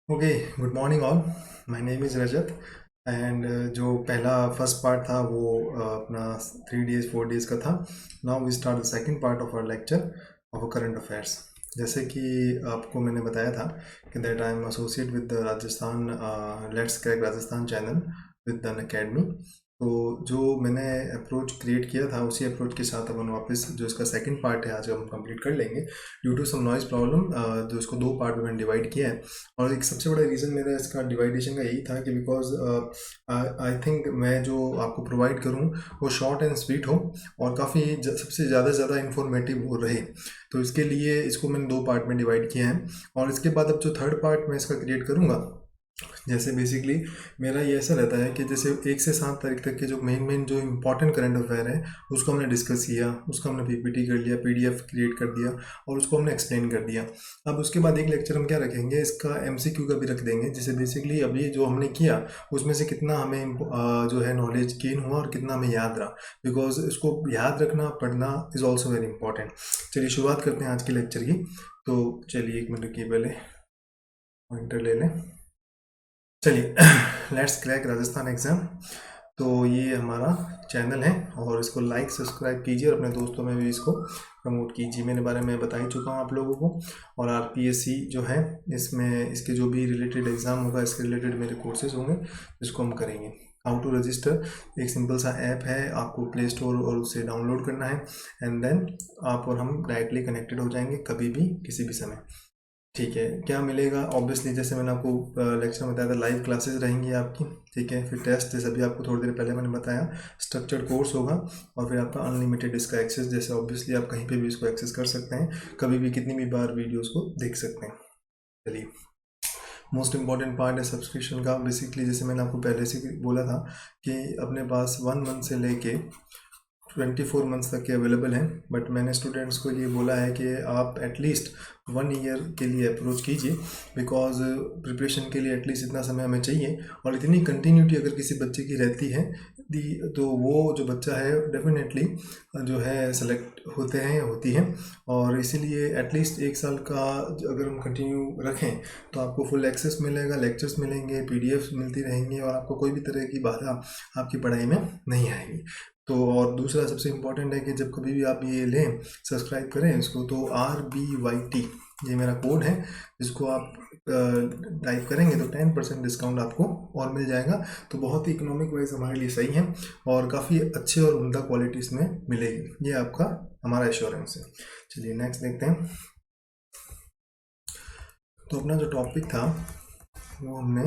Okay, good morning all. My name is Rajat and जो पहला first part था वो अपना 3 days 4 days का था। Now we start the second part of our lecture of current affairs. जैसे कि आपको मैंने बताया था कि that I am associate with the Rajasthan let's crack Rajasthan channel with Unacademy. तो जो मैंने अप्रोच क्रिएट किया था उसी अप्रोच के साथ अपन वापस जो इसका सेकंड पार्ट है आज हम कंप्लीट कर लेंगे due to some noise problem. जो इसको दो पार्ट में मैंने डिवाइड किया है और एक सबसे बड़ा रीज़न मेरा इसका डिवाइडेशन का यही था कि बिकॉज आई थिंक मैं जो आपको प्रोवाइड करूँ वो शॉर्ट एंड स्वीट हो और काफ़ी सबसे ज़्यादा से ज़्यादा इन्फॉर्मेटिव हो रहे। तो इसके लिए इसको मैंने दो पार्ट में डिवाइड किया है और इसके बाद अब जो थर्ड पार्ट मैं इसका क्रिएट करूँगा, जैसे बेसिकली मेरा ये ऐसा रहता है कि जैसे 1 से 7 तारीख तक के जो मेन जो इम्पोर्टेंट करंट अफेयर है उसको हमने डिस्कस किया, उसका हमने पीपीटी कर लिया, पीडीएफ क्रिएट कर दिया और उसको हमने एक्सप्लेन कर दिया। अब उसके बाद एक लेक्चर हम क्या रखेंगे, इसका एमसीक्यू का भी रख देंगे, जिसे बेसिकली अभी जो हमने किया उसमें से कितना हमें जो है नॉलेज गेन हुआ और कितना हमें याद रहा, बिकॉज इसको याद रखना पढ़ना इज़ ऑल्सो वेरी इंपॉर्टेंट। चलिए शुरुआत करते हैं आज के लेक्चर की। तो चलिए 1 मिनट की पहले पॉइंटर ले लें। चलिए लेट्स क्रैक राजस्थान एग्ज़ाम। तो ये हमारा चैनल है और इसको लाइक सब्सक्राइब कीजिए और अपने दोस्तों में भी इसको प्रमोट कीजिए। मेरे बारे में बता ही चुका हूँ आप लोगों को। और आरपीएससी जो है इसमें इसके जो भी रिलेटेड एग्ज़ाम होगा इसके रिलेटेड मेरे कोर्सेज होंगे जिसको हम करेंगे। हाउ टू रजिस्टर, एक सिंपल सा ऐप है, आपको प्ले स्टोर और उससे डाउनलोड करना है एंड देन आप और हम डायरेक्टली कनेक्टेड हो जाएंगे कभी भी किसी भी समय। ठीक है, क्या मिलेगा? ऑब्वियसली जैसे मैंने आपको लेक्चर में बताया था लाइव क्लासेस रहेंगी आपकी। ठीक है, फिर टेस्ट जैसे अभी आपको थोड़ी देर पहले मैंने बताया, स्ट्रक्चर्ड कोर्स होगा और फिर आपका अनलिमिटेड इसका एक्सेस, जैसे ऑब्वियसली आप कहीं पे भी इसको एक्सेस कर सकते हैं, कभी भी कितनी भी बार वीडियोस को देख सकते हैं। चलिए, मोस्ट इंपॉर्टेंट पार्ट है सब्सक्रिप्शन का। बेसिकली जैसे मैंने आपको पहले से बोला था कि अपने पास 1 मंथ से लेके 24 मंथ्स तक के अवेलेबल हैं, बट मैंने स्टूडेंट्स को ये बोला है कि आप एटलीस्ट 1 ईयर के लिए अप्रोच कीजिए, बिकॉज प्रिपरेशन के लिए एटलीस्ट इतना समय हमें चाहिए और इतनी कंटिन्यूटी अगर किसी बच्चे की रहती है दी तो वो जो बच्चा है डेफिनेटली जो है सेलेक्ट होते हैं होती है। और इसीलिए एटलीस्ट 1 साल का अगर हम कंटिन्यू रखें तो आपको फुल एक्सेस मिलेगा, लेक्चर्स मिलेंगे, पीडीएफ मिलती रहेंगी और आपको कोई भी तरह की बाधा आपकी पढ़ाई में नहीं आएगी। तो और दूसरा सबसे इम्पोर्टेंट है कि जब कभी भी आप ये लें सब्सक्राइब करें इसको तो RBYT ये मेरा कोड है, जिसको आप टाइप करेंगे तो 10% डिस्काउंट आपको और मिल जाएगा। तो बहुत ही इकोनॉमिक वाइज हमारे लिए सही है और काफ़ी अच्छे और उम्दा क्वालिटी इसमें मिलेगी, ये आपका हमारा एश्योरेंस है। चलिए नेक्स्ट देखते हैं। तो अपना जो टॉपिक था वो हमने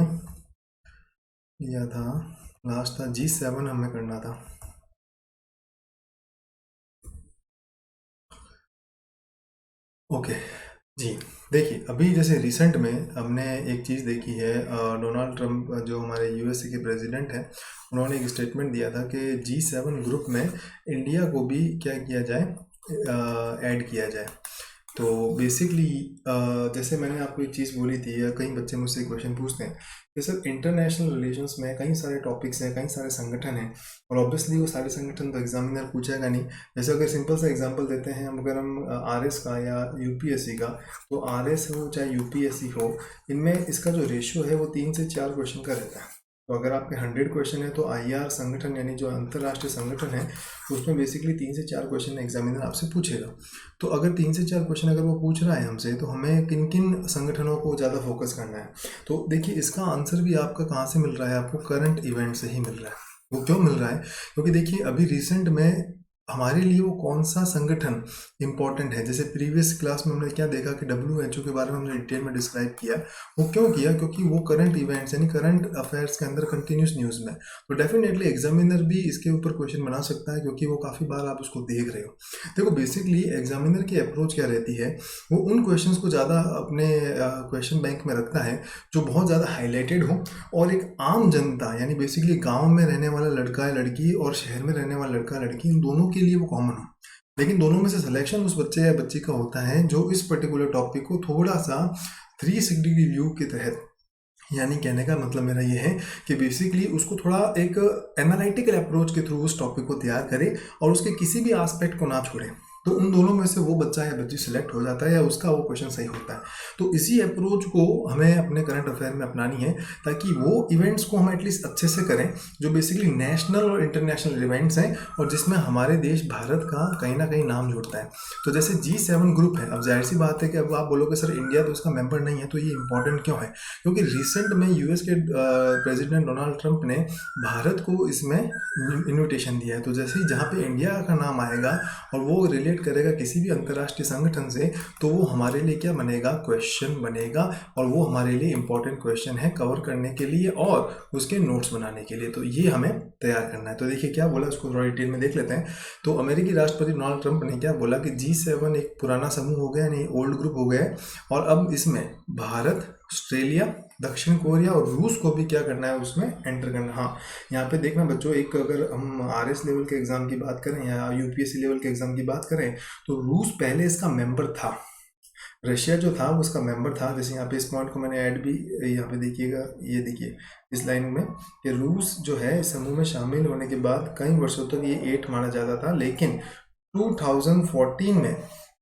लिया था, लास्ट था G7 हमें करना था। ओके जी, देखिए अभी जैसे रिसेंट में हमने एक चीज़ देखी है, डोनाल्ड ट्रंप जो हमारे यूएसए के प्रेसिडेंट हैं उन्होंने एक स्टेटमेंट दिया था कि G7 ग्रुप में इंडिया को भी क्या किया जाए, ऐड किया जाए। तो बेसिकली जैसे मैंने आपको एक चीज़ बोली थी या कई बच्चे मुझसे क्वेश्चन पूछते हैं कि सर इंटरनेशनल रिलेशंस में कई सारे टॉपिक्स हैं, कई सारे संगठन हैं और ऑब्वियसली वो सारे संगठन तो एग्जामिनर पूछेगा नहीं। जैसे अगर सिंपल सा एग्जांपल देते हैं हम, अगर हम आरएस का या यूपीएससी का, तो आरएस हो चाहे यूपीएससी हो, इनमें इसका जो रेशियो है वो 3 से 4 क्वेश्चन का रहता है। तो अगर आपके 100 क्वेश्चन है तो आईआर संगठन यानी जो अंतर्राष्ट्रीय संगठन है उसमें बेसिकली 3 से 4 क्वेश्चन एग्जामिनर आपसे पूछेगा। तो अगर 3 से 4 क्वेश्चन अगर वो पूछ रहा है हमसे तो हमें किन किन संगठनों को ज़्यादा फोकस करना है। तो देखिए इसका आंसर भी आपका कहाँ से मिल रहा है, आपको करंट इवेंट से ही मिल रहा है। वो क्यों मिल रहा है? क्योंकि देखिए अभी रिसेंट में हमारे लिए वो कौन सा संगठन इंपॉर्टेंट है। जैसे प्रीवियस क्लास में हमने क्या देखा कि WHO के बारे में हमने डिटेल में डिस्क्राइब किया। वो क्यों किया? क्योंकि वो करंट इवेंट्स यानी करंट अफेयर्स के अंदर कंटिन्यूस न्यूज़ में, तो डेफिनेटली एग्जामिनर भी इसके ऊपर क्वेश्चन बना सकता है क्योंकि वो काफ़ी बार आप उसको देख रहे हो। देखो बेसिकली एग्जामिनर की अप्रोच क्या रहती है, वो उन क्वेश्चंस को ज़्यादा अपने क्वेश्चन बैंक में रखता है जो बहुत ज़्यादा हाईलाइटेड हो और एक आम जनता यानी बेसिकली गांव में रहने वाला लड़का या लड़की और शहर में रहने वाला लड़का लड़की, इन दोनों के लिए वो कॉमन हो। लेकिन दोनों में से सिलेक्शन उस बच्चे या बच्ची का होता है जो इस पर्टिकुलर टॉपिक को थोड़ा सा 360 व्यू के तहत, यानी कहने का मतलब मेरा ये है कि बेसिकली उसको थोड़ा एक एनालिटिकल अप्रोच के थ्रू उस टॉपिक को तैयार करे और उसके किसी भी एस्पेक्ट को ना छोड़े। तो उन दोनों में से वो बच्चा या बच्ची सिलेक्ट हो जाता है या उसका वो क्वेश्चन सही होता है। तो इसी अप्रोच को हमें अपने करंट अफेयर में अपनानी है, ताकि वो इवेंट्स को हम एटलीस्ट अच्छे से करें जो बेसिकली नेशनल और इंटरनेशनल इवेंट्स हैं और जिसमें हमारे देश भारत का कहीं ना कहीं नाम जुड़ता है। तो जैसे G7 ग्रुप है, अब जाहिर सी बात है कि अब आप बोलोगे सर इंडिया तो उसका मेंबर नहीं है, तो ये इंपॉर्टेंट क्यों है? क्योंकि रिसेंट में यूएस के प्रेसिडेंट डोनाल्ड ट्रंप ने भारत को इसमें इन्विटेशन दिया है। तो जैसे ही जहाँ पे इंडिया का नाम आएगा और वो रिलेट करेगा किसी भी अंतर्राष्ट्रीय संगठन से, तो वो हमारे लिए क्या बनेगा? क्वेश्चन बनेगा, और वो हमारे लिए इंपॉर्टेंट क्वेश्चन है कवर करने के लिए और उसके नोट्स बनाने के लिए। तो ये हमें तैयार करना है। तो देखिए क्या बोला, उसको थोड़ा डिटेल में देख लेते हैं। तो अमेरिकी राष्ट्रपति डोनाल्ड ट्रंप ने क्या बोला कि G7 एक पुराना समूह हो गया, नहीं ओल्ड ग्रुप हो गया है, और अब इसमें भारत, ऑस्ट्रेलिया, दक्षिण कोरिया और रूस को भी क्या करना है? उसमें एंटर करना। हाँ, यहाँ पे देखना बच्चों, एक अगर हम RS लेवल के एग्जाम की बात करें या UPSC लेवल के एग्जाम की बात करें, तो रूस पहले इसका मेंबर था, रशिया जो था वो उसका मेंबर था। जैसे यहाँ पे इस पॉइंट को मैंने ऐड भी, यहाँ पे देखिएगा, ये देखिए इस लाइन में कि रूस जो है इस समूह में शामिल होने के बाद कई वर्षों तक ये 8 माना जाता था, लेकिन 2014 में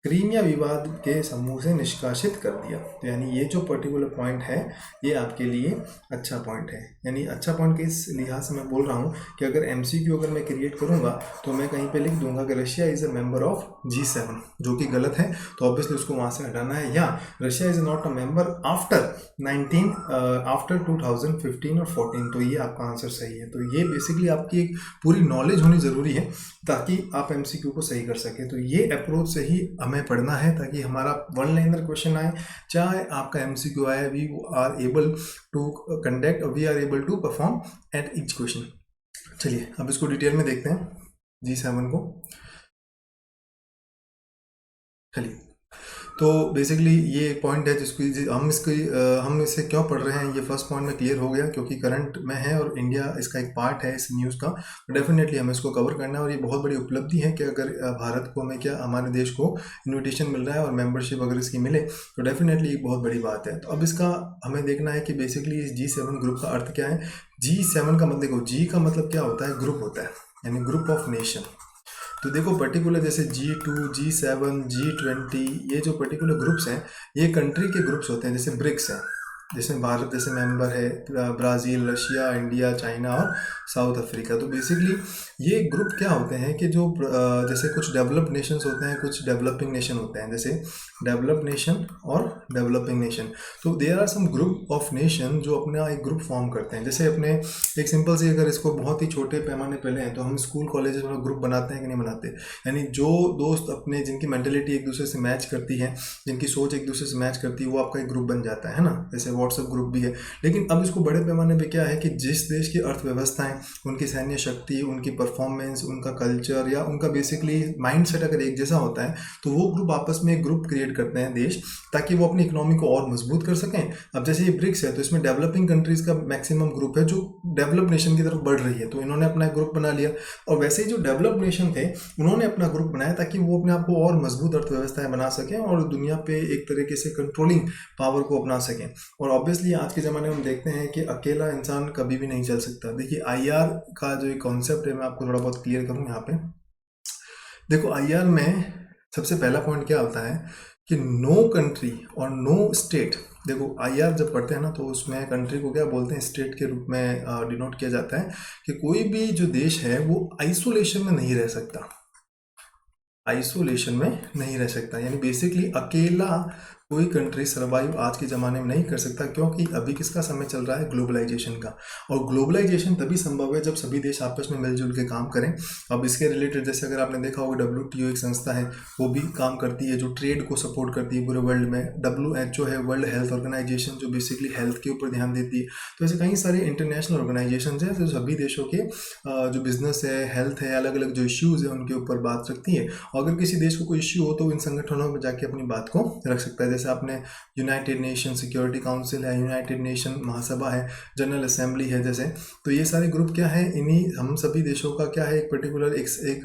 क्रीमिया विवाद के समूह से निष्कासित कर दिया। तो यानी ये जो पर्टिकुलर पॉइंट है ये आपके लिए अच्छा पॉइंट है। यानी अच्छा पॉइंट किस लिहाज से मैं बोल रहा हूँ कि अगर MCQ अगर मैं क्रिएट करूँगा तो मैं कहीं पे लिख दूंगा कि Russia is a member of G7, जो कि गलत है, तो ऑब्वियसली उसको वहाँ से हटाना है। या Russia is not a member after 2015 और 14, तो ये आपका आंसर सही है। तो ये बेसिकली आपकी एक पूरी नॉलेज होनी ज़रूरी है ताकि आप MCQ को सही कर सके। तो ये अप्रोच से ही हमें पढ़ना है ताकि हमारा वन लाइनर क्वेश्चन आए, चाहे आपका MCQ आए, we are able to conduct, we are able to perform at each question. चलिए अब इसको डिटेल में देखते हैं G7 को। चलिए, तो बेसिकली ये एक पॉइंट है जिसको हम इसे क्यों पढ़ रहे हैं, ये फर्स्ट पॉइंट में क्लियर हो गया क्योंकि करंट में है और इंडिया इसका एक पार्ट है इस न्यूज़ का। तो डेफिनेटली हमें इसको कवर करना है और ये बहुत बड़ी उपलब्धि है कि अगर भारत को, हमें क्या, हमारे देश को इन्विटेशन मिल रहा है और मेंबरशिप अगर इसकी मिले तो डेफिनेटली एक बहुत बड़ी बात है। तो अब इसका हमें देखना है कि बेसिकली इस G7 ग्रुप का अर्थ क्या है। G7 का मतलब, देखो G का मतलब क्या होता है? ग्रुप होता है, यानी ग्रुप ऑफ नेशन। तो देखो पर्टिकुलर जैसे G2, G7, G20, ये जो पर्टिकुलर ग्रुप्स हैं ये कंट्री के ग्रुप्स होते हैं। जैसे ब्रिक्स है, जिसमें भारत जैसे मेंबर है, ब्राज़ील, रशिया, इंडिया, चाइना और साउथ अफ्रीका। तो बेसिकली ये ग्रुप क्या होते हैं कि जो जैसे कुछ डेवलप्ड नेशंस होते हैं, कुछ डेवलपिंग नेशन होते हैं, जैसे डेवलप्ड नेशन और डेवलपिंग नेशन। तो there are some group of nation जो अपना एक ग्रुप फॉर्म करते हैं। जैसे अपने एक सिंपल सी, अगर इसको बहुत ही छोटे पैमाने पे लें तो हम स्कूल कॉलेज में ग्रुप बनाते हैं कि नहीं बनाते? यानी जो दोस्त अपने, जिनकी मेंटेलिटी एक दूसरे से मैच करती है, जिनकी सोच एक दूसरे से मैच करती है, वो आपका एक ग्रुप बन जाता है ना। जैसे व्हाट्सएप ग्रुप भी है। लेकिन अब इसको बड़े पैमाने पे क्या है कि जिस देश की अर्थव्यवस्थाएं, उनकी सैन्य शक्ति, उनकी परफॉर्मेंस, उनका कल्चर या उनका बेसिकली माइंडसेट अगर एक जैसा होता है तो वो ग्रुप आपस में एक ग्रुप क्रिएट करते हैं देश, ताकि वो अपनी इकोनॉमी को और मजबूत कर सकें। अब जैसे ये ब्रिक्स है तो इसमें डेवलपिंग कंट्रीज का मैक्सिमम ग्रुप है जो डेवलप नेशन की तरफ बढ़ रही है, तो इन्होंने अपना ग्रुप बना लिया। और वैसे ही जो डेवलप नेशन थे उन्होंने अपना ग्रुप बनाया ताकि वो अपने आप को और मजबूत अर्थव्यवस्थाएं बना सकें और दुनिया पे एक तरीके से कंट्रोलिंग पावर को अपना सकें। और ऑब्वियसली आज के ज़माने में हम देखते हैं कि अकेला इंसान कभी भी नहीं चल सकता। देखिए IR का जो एक कॉन्सेप्ट है, मैं आपको थोड़ा बहुत क्लियर करूँ यहाँ पे। देखो IR में सबसे पहला पॉइंट क्या होता है कि नो कंट्री और नो स्टेट। देखो IR जब पढ़ते हैं ना तो उसमें कंट्री को क्या बोलते हैं? स्टेट के रूप में डिनोट किया जाता है कि कोई भी जो देश है वो आइसोलेशन में नहीं रह सकता, आइसोलेशन में नहीं रह सकता। यानी बेसिकली अकेला कोई कंट्री सर्वाइव आज के ज़माने में नहीं कर सकता, क्योंकि अभी किसका समय चल रहा है? ग्लोबलाइजेशन का। और ग्लोबलाइजेशन तभी संभव है जब सभी देश आपस में मिलजुल के काम करें। अब इसके रिलेटेड जैसे अगर आपने देखा होगा WTO एक संस्था है, वो भी काम करती है जो ट्रेड को सपोर्ट करती है पूरे वर्ल्ड में। WHO है, वर्ल्ड हेल्थ ऑर्गेनाइजेशन, जो बेसिकली हेल्थ के ऊपर ध्यान देती है। तो ऐसे कई सारे इंटरनेशनल ऑर्गेनाइजेशन हैं जो सभी देशों के जो बिजनेस है, हेल्थ है, अलग अलग जो इश्यूज़ है उनके ऊपर बात रखती है। और अगर किसी देश को कोई इश्यू हो तो इन संगठनों में जाके अपनी बात को रख सकता है। जैसे आपने यूनाइटेड नेशन सिक्योरिटी काउंसिल है, यूनाइटेड नेशन महासभा है, जनरल असेंबली है जैसे, तो ये सारे ग्रुप क्या है, इन्हीं हम सभी देशों का क्या है, एक पर्टिकुलर एक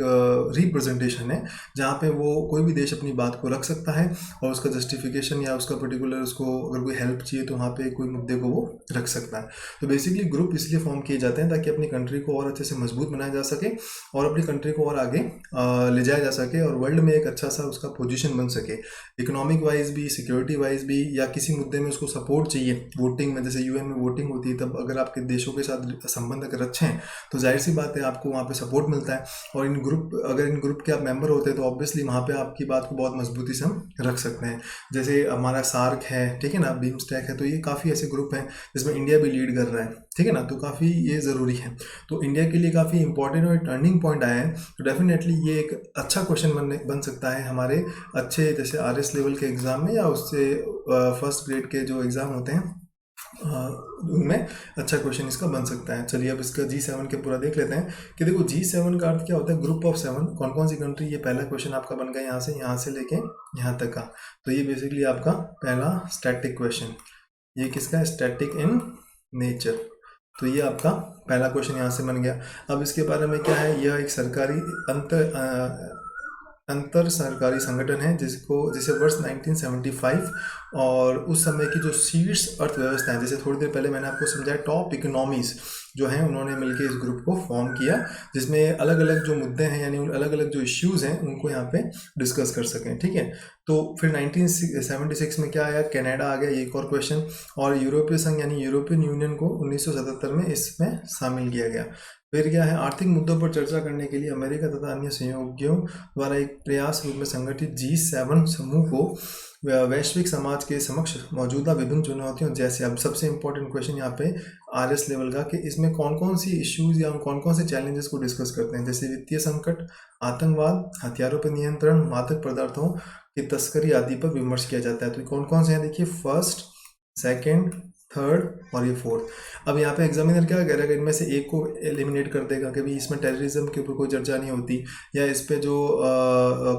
रिप्रेजेंटेशन है जहाँ पे वो कोई भी देश अपनी बात को रख सकता है और उसका जस्टिफिकेशन या उसका पर्टिकुलर उसको अगर कोई हेल्प चाहिए तो वहाँ पे कोई मुद्दे को वो रख सकता है। तो बेसिकली ग्रुप इसलिए फॉर्म किए जाते हैं ताकि अपनी कंट्री को और अच्छे से मजबूत बनाया जा सके और अपनी कंट्री को और आगे ले जाया जा सके और वर्ल्ड में एक अच्छा सा उसका पोजीशन बन सके, इकोनॉमिक वाइज भी, सिक्योरिटी वाइज भी, या किसी मुद्दे में उसको सपोर्ट चाहिए वोटिंग में, जैसे यूएन में वोटिंग होती है, तब अगर आपके देशों के साथ संबंध अगर अच्छे हैं तो जाहिर सी बात है आपको वहाँ पे सपोर्ट मिलता है। और अगर इन ग्रुप के आप मेंबर होते हैं तो ऑब्वियसली वहाँ पे आपकी बात को बहुत मजबूती से हम रख सकते हैं। जैसे हमारा सार्क है, ठीक है ना, बीमस्टैक है, तो ये काफ़ी ऐसे ग्रुप हैं जिसमें इंडिया भी लीड कर रहा है, ठीक है ना, तो काफ़ी ये ज़रूरी है। तो इंडिया के लिए काफ़ी इंपॉर्टेंट और टर्निंग पॉइंट आया है, तो डेफिनेटली ये एक अच्छा क्वेश्चन बन सकता है हमारे अच्छे जैसे आरएस लेवल के एग्ज़ाम में, या उससे फर्स्ट ग्रेड के जो एग्ज़ाम होते हैं उनमें अच्छा क्वेश्चन इसका बन सकता है। चलिए अब इसका G7 के पूरा देख लेते हैं कि देखो G7 का अर्थ क्या होता है, ग्रुप ऑफ 7, कौन कौन सी कंट्री, ये पहला क्वेश्चन आपका बन गया यहाँ से लेके यहाँ तक का। तो ये बेसिकली आपका पहला स्टैटिक क्वेश्चन, ये किसका है, स्टैटिक इन नेचर, तो ये आपका पहला क्वेश्चन यहाँ से बन गया। अब इसके बारे में क्या है, यह एक सरकारी अंतर सरकारी संगठन है जिसे वर्ष 1975 और उस समय की जो शीर्ष अर्थव्यवस्था है, जैसे थोड़ी देर पहले मैंने आपको समझाया, टॉप इकोनॉमीज जो हैं उन्होंने मिलकर इस ग्रुप को फॉर्म किया, जिसमें अलग अलग जो मुद्दे हैं यानी अलग अलग जो इश्यूज हैं उनको यहाँ पे डिस्कस कर सकें, ठीक है। तो फिर 1976 में क्या आया, कनाडा आ गया, ये एक और क्वेश्चन, और यूरोपीय संघ यानी यूरोपियन यूनियन को 1977 में इसमें शामिल किया गया। फिर क्या है, आर्थिक मुद्दों पर चर्चा करने के लिए अमेरिका तथा अन्य सहयोगियों द्वारा एक प्रयास रूप में संगठित G7 समूह को वैश्विक समाज के समक्ष मौजूदा विभिन्न चुनौतियों, जैसे अब सबसे इंपॉर्टेंट क्वेश्चन यहाँ पे आरएस लेवल का, कि इसमें कौन कौन सी इश्यूज या कौन कौन से चैलेंजेस को डिस्कस करते हैं, जैसे वित्तीय संकट, आतंकवाद, हथियारों पर नियंत्रण, मादक पदार्थों की तस्करी आदि पर विमर्श किया जाता है। तो कौन कौन से हैं, देखिए, फर्स्ट, सेकेंड, थर्ड और ये फोर्थ। अब यहाँ पे एग्जामिनर क्या करेगा, इनमें से एक को एलिमिनेट कर देगा कि भाई इसमें टेररिज्म के ऊपर कोई चर्चा नहीं होती, या इस पे जो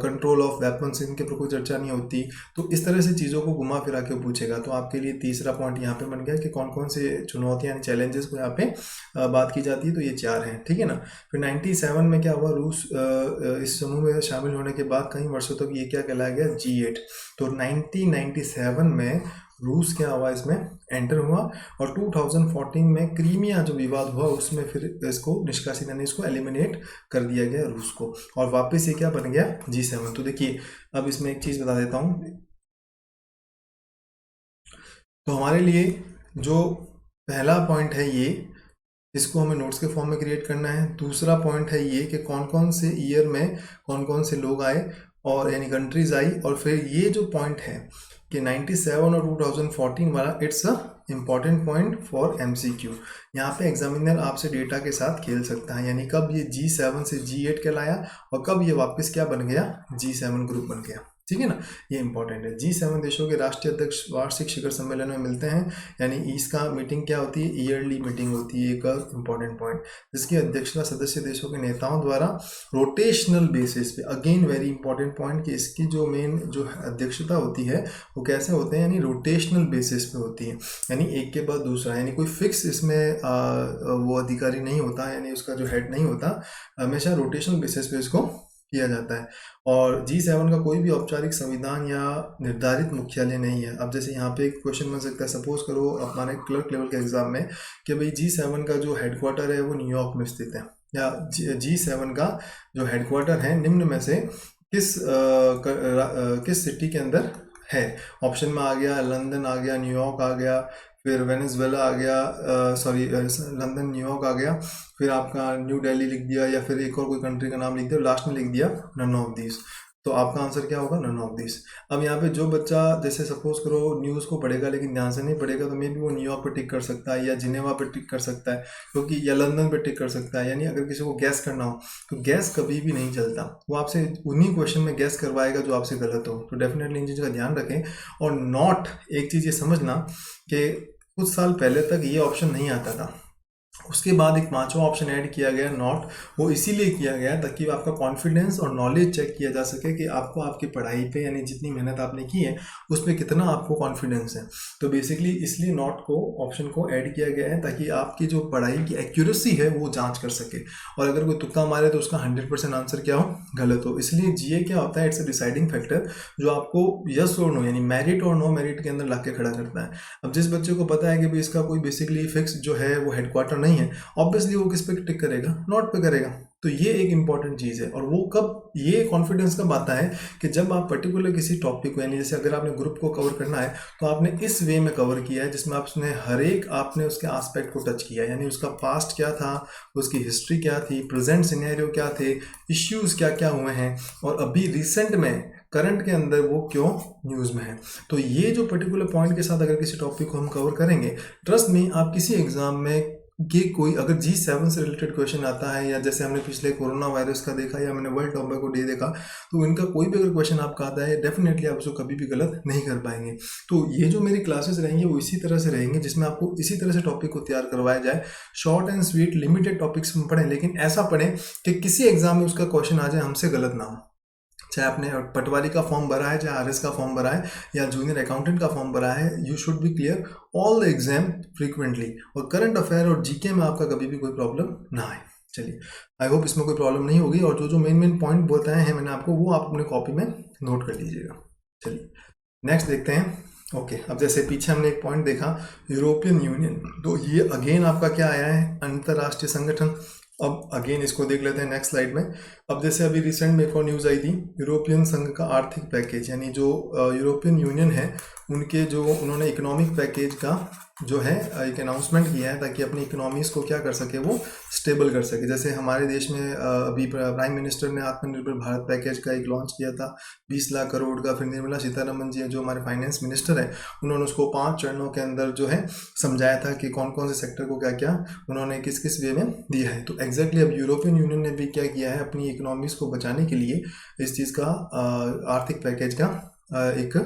कंट्रोल ऑफ वेपन्स इनके ऊपर कोई चर्चा नहीं होती। तो इस तरह से चीज़ों को घुमा फिरा के पूछेगा। तो आपके लिए तीसरा पॉइंट यहाँ पे बन गया कि कौन कौन से चुनौतियाँ यानी चैलेंजेस को यहाँ पे बात की जाती है, तो ये 4 हैं, ठीक है ना। फिर 97 में क्या हुआ, रूस इस समूह में शामिल होने के बाद कई वर्षों तक ये क्या कहलाया गया, G8। तो 1997 में रूस क्या हुआ, इसमें एंटर हुआ, और 2014 में क्रीमिया जो विवाद हुआ उसमें फिर इसको निष्कासित यानी इसको एलिमिनेट कर दिया गया रूस को, और वापस ये क्या बन गया, G7। तो देखिए अब इसमें एक चीज़ बता देता हूँ, तो हमारे लिए जो पहला पॉइंट है ये, इसको हमें नोट्स के फॉर्म में क्रिएट करना है। दूसरा पॉइंट है ये कि कौन कौन से ईयर में कौन कौन से लोग आए और यानी कंट्रीज आई, और फिर ये जो पॉइंट है कि 97 और 2014 वाला, it's a important point for MCQ। यहाँ पे एग्जामिनर आपसे डेटा के साथ खेल सकता है, यानी कब ये G7 से G8 कहलाया और कब ये वापस क्या बन गया, G7 ग्रुप बन गया, ठीक है ना, ये इंपॉर्टेंट है। G7 देशों के राष्ट्रीय अध्यक्ष वार्षिक शिखर सम्मेलन में मिलते हैं, यानी इसका मीटिंग क्या होती है, ईयरली मीटिंग होती है, एक इंपॉर्टेंट पॉइंट, जिसकी अध्यक्षता सदस्य देशों के नेताओं द्वारा रोटेशनल बेसिस पे, अगेन वेरी इंपॉर्टेंट पॉइंट, कि इसकी जो मेन जो अध्यक्षता होती है वो कैसे होते हैं, यानी रोटेशनल बेसिस पे होती है, यानी एक के बाद दूसरा, यानी कोई फिक्स इसमें वो अधिकारी नहीं होता, यानी उसका जो हेड नहीं होता, हमेशा रोटेशनल बेसिस पे इसको किया जाता है। और G7 का कोई भी औपचारिक संविधान या निर्धारित मुख्यालय नहीं है। अब जैसे यहाँ पे एक क्वेश्चन बन सकता है, सपोज करो हमारे क्लर्क लेवल के एग्जाम में, कि भाई G7 का जो हेडक्वार्टर है वो न्यूयॉर्क में स्थित है, या G7 का जो हेडक्वार्टर है निम्न में से किस सिटी के अंदर है। ऑप्शन में आ गया लंदन, आ गया न्यूयॉर्क, आ गया फिर वेनेजुएला आ गया, लंदन, न्यूयॉर्क आ गया, फिर आपका न्यू दिल्ली लिख दिया, या फिर एक और कोई कंट्री का नाम लिख दिया, लास्ट में लिख दिया नन ऑफ दिस। तो आपका आंसर क्या होगा, नन ऑफ दिस। अब यहाँ पे जो बच्चा जैसे सपोज करो न्यूज़ को पढ़ेगा लेकिन ध्यान से नहीं पढ़ेगा, तो मे भी वो न्यूयॉर्क पे टिक कर सकता है, या जिनेवा पे टिक कर सकता है, क्योंकि या लंदन पे टिक कर सकता है। यानी अगर किसी को गैस करना हो तो गैस कभी भी नहीं चलता, वो आपसे उन्हीं क्वेश्चन में गैस करवाएगा जो आपसे गलत हो। तो डेफिनेटली इन चीज़ों का ध्यान रखें। और नॉट, एक चीज़ ये समझना कि कुछ साल पहले तक ये ऑप्शन नहीं आता था, उसके बाद एक पांचवा ऑप्शन ऐड किया गया नॉट। वो इसीलिए किया गया ताकि आपका कॉन्फिडेंस और नॉलेज चेक किया जा सके कि आपको आपकी पढ़ाई पे यानी जितनी मेहनत आपने की है उस पर कितना आपको कॉन्फिडेंस है। तो बेसिकली इसलिए नॉट को ऑप्शन को ऐड किया गया है ताकि आपकी जो पढ़ाई की एक्यूरेसी है वो जांच कर सके, और अगर कोई तुक्का मारे तो उसका 100% आंसर क्या हो, गलत हो। इसलिए जीए क्या होता है, इट्स अ डिसाइडिंग फैक्टर जो आपको यस और नो यानी मेरिट और नो मेरिट के अंदर ला के खड़ा करता है। अब जिस बच्चे को पता है कि भाई इसका कोई बेसिकली फिक्स जो है वो हेडक्वार्टर नहीं है, ऑब्वियसली वो किस पे टिक करेगा, नॉट पे करेगा। तो ये एक इंपॉर्टेंट चीज़ है। और वो कब ये कॉन्फिडेंस कब आता है कि जब आप पर्टिकुलर किसी टॉपिक को यानी जैसे अगर आपने ग्रुप को कवर करना है तो आपने इस वे में कवर किया है जिसमें आपने हर एक आपने उसके एस्पेक्ट को टच किया, यानी उसका पास्ट क्या था, उसकी हिस्ट्री क्या थी, प्रेजेंट सिनेरियो क्या थे, इश्यूज क्या क्या हुए हैं, और अभी रिसेंट में करंट के अंदर वो क्यों न्यूज़ में है। तो ये जो पर्टिकुलर पॉइंट के साथ अगर किसी टॉपिक को हम कवर करेंगे, ट्रस्ट में आप किसी एग्जाम में ये कोई अगर G7 से रिलेटेड क्वेश्चन आता है, या जैसे हमने पिछले कोरोना वायरस का देखा या मैंने वर्ल्ड टोबैको डे देखा, तो इनका कोई भी अगर क्वेश्चन आपका आता है डेफिनेटली आप उसको कभी भी गलत नहीं कर पाएंगे। तो ये जो मेरी क्लासेस रहेंगी वो इसी तरह से रहेंगी जिसमें आपको इसी तरह से टॉपिक को तैयार करवाया जाए। Short and sweet limited topics में पढ़ें, लेकिन ऐसा पढ़ें कि किसी एग्जाम में उसका क्वेश्चन आ जाए हमसे गलत ना हो। चाहे आपने पटवारी का फॉर्म भरा है, चाहे आरएस का फॉर्म भरा है, या जूनियर अकाउंटेंट का फॉर्म भरा है, you should be clear all the exam frequently. और करंट अफेयर और जीके में आपका कभी भी कोई प्रॉब्लम ना आए। चलिए, आई होप इसमें कोई प्रॉब्लम नहीं होगी। और जो जो मेन मेन पॉइंट बताए हैं मैंने आपको, वो आप अपने कॉपी में नोट कर लीजिएगा। चलिए नेक्स्ट देखते हैं। ओके, अब जैसे पीछे हमने एक पॉइंट देखा यूरोपियन यूनियन, तो ये अगेन आपका क्या आया है, अंतर्राष्ट्रीय संगठन। अब अगेन इसको देख लेते हैं नेक्स्ट स्लाइड में। अब जैसे अभी रिसेंट में एक और न्यूज़ आई थी, यूरोपियन संघ का आर्थिक पैकेज, यानी जो यूरोपियन यूनियन है उनके जो उन्होंने इकोनॉमिक पैकेज का जो है एक अनाउंसमेंट किया है ताकि अपनी इकोनॉमीज़ को क्या कर सके, वो स्टेबल कर सके। जैसे हमारे देश में अभी प्राइम मिनिस्टर ने आत्मनिर्भर भारत पैकेज का एक लॉन्च किया था 20 लाख करोड़ का। फिर निर्मला सीतारमन जी जो हमारे फाइनेंस मिनिस्टर है, उन्होंने उसको 5 चरणों के अंदर जो है समझाया था कि कौन कौन से सेक्टर को क्या क्या उन्होंने किस किस वे में दिया है। तो एग्जैक्टली अब यूरोपियन यूनियन ने भी क्या किया है, अपनी इकोनॉमीज़ को बचाने के लिए इस चीज़ का आर्थिक पैकेज का एक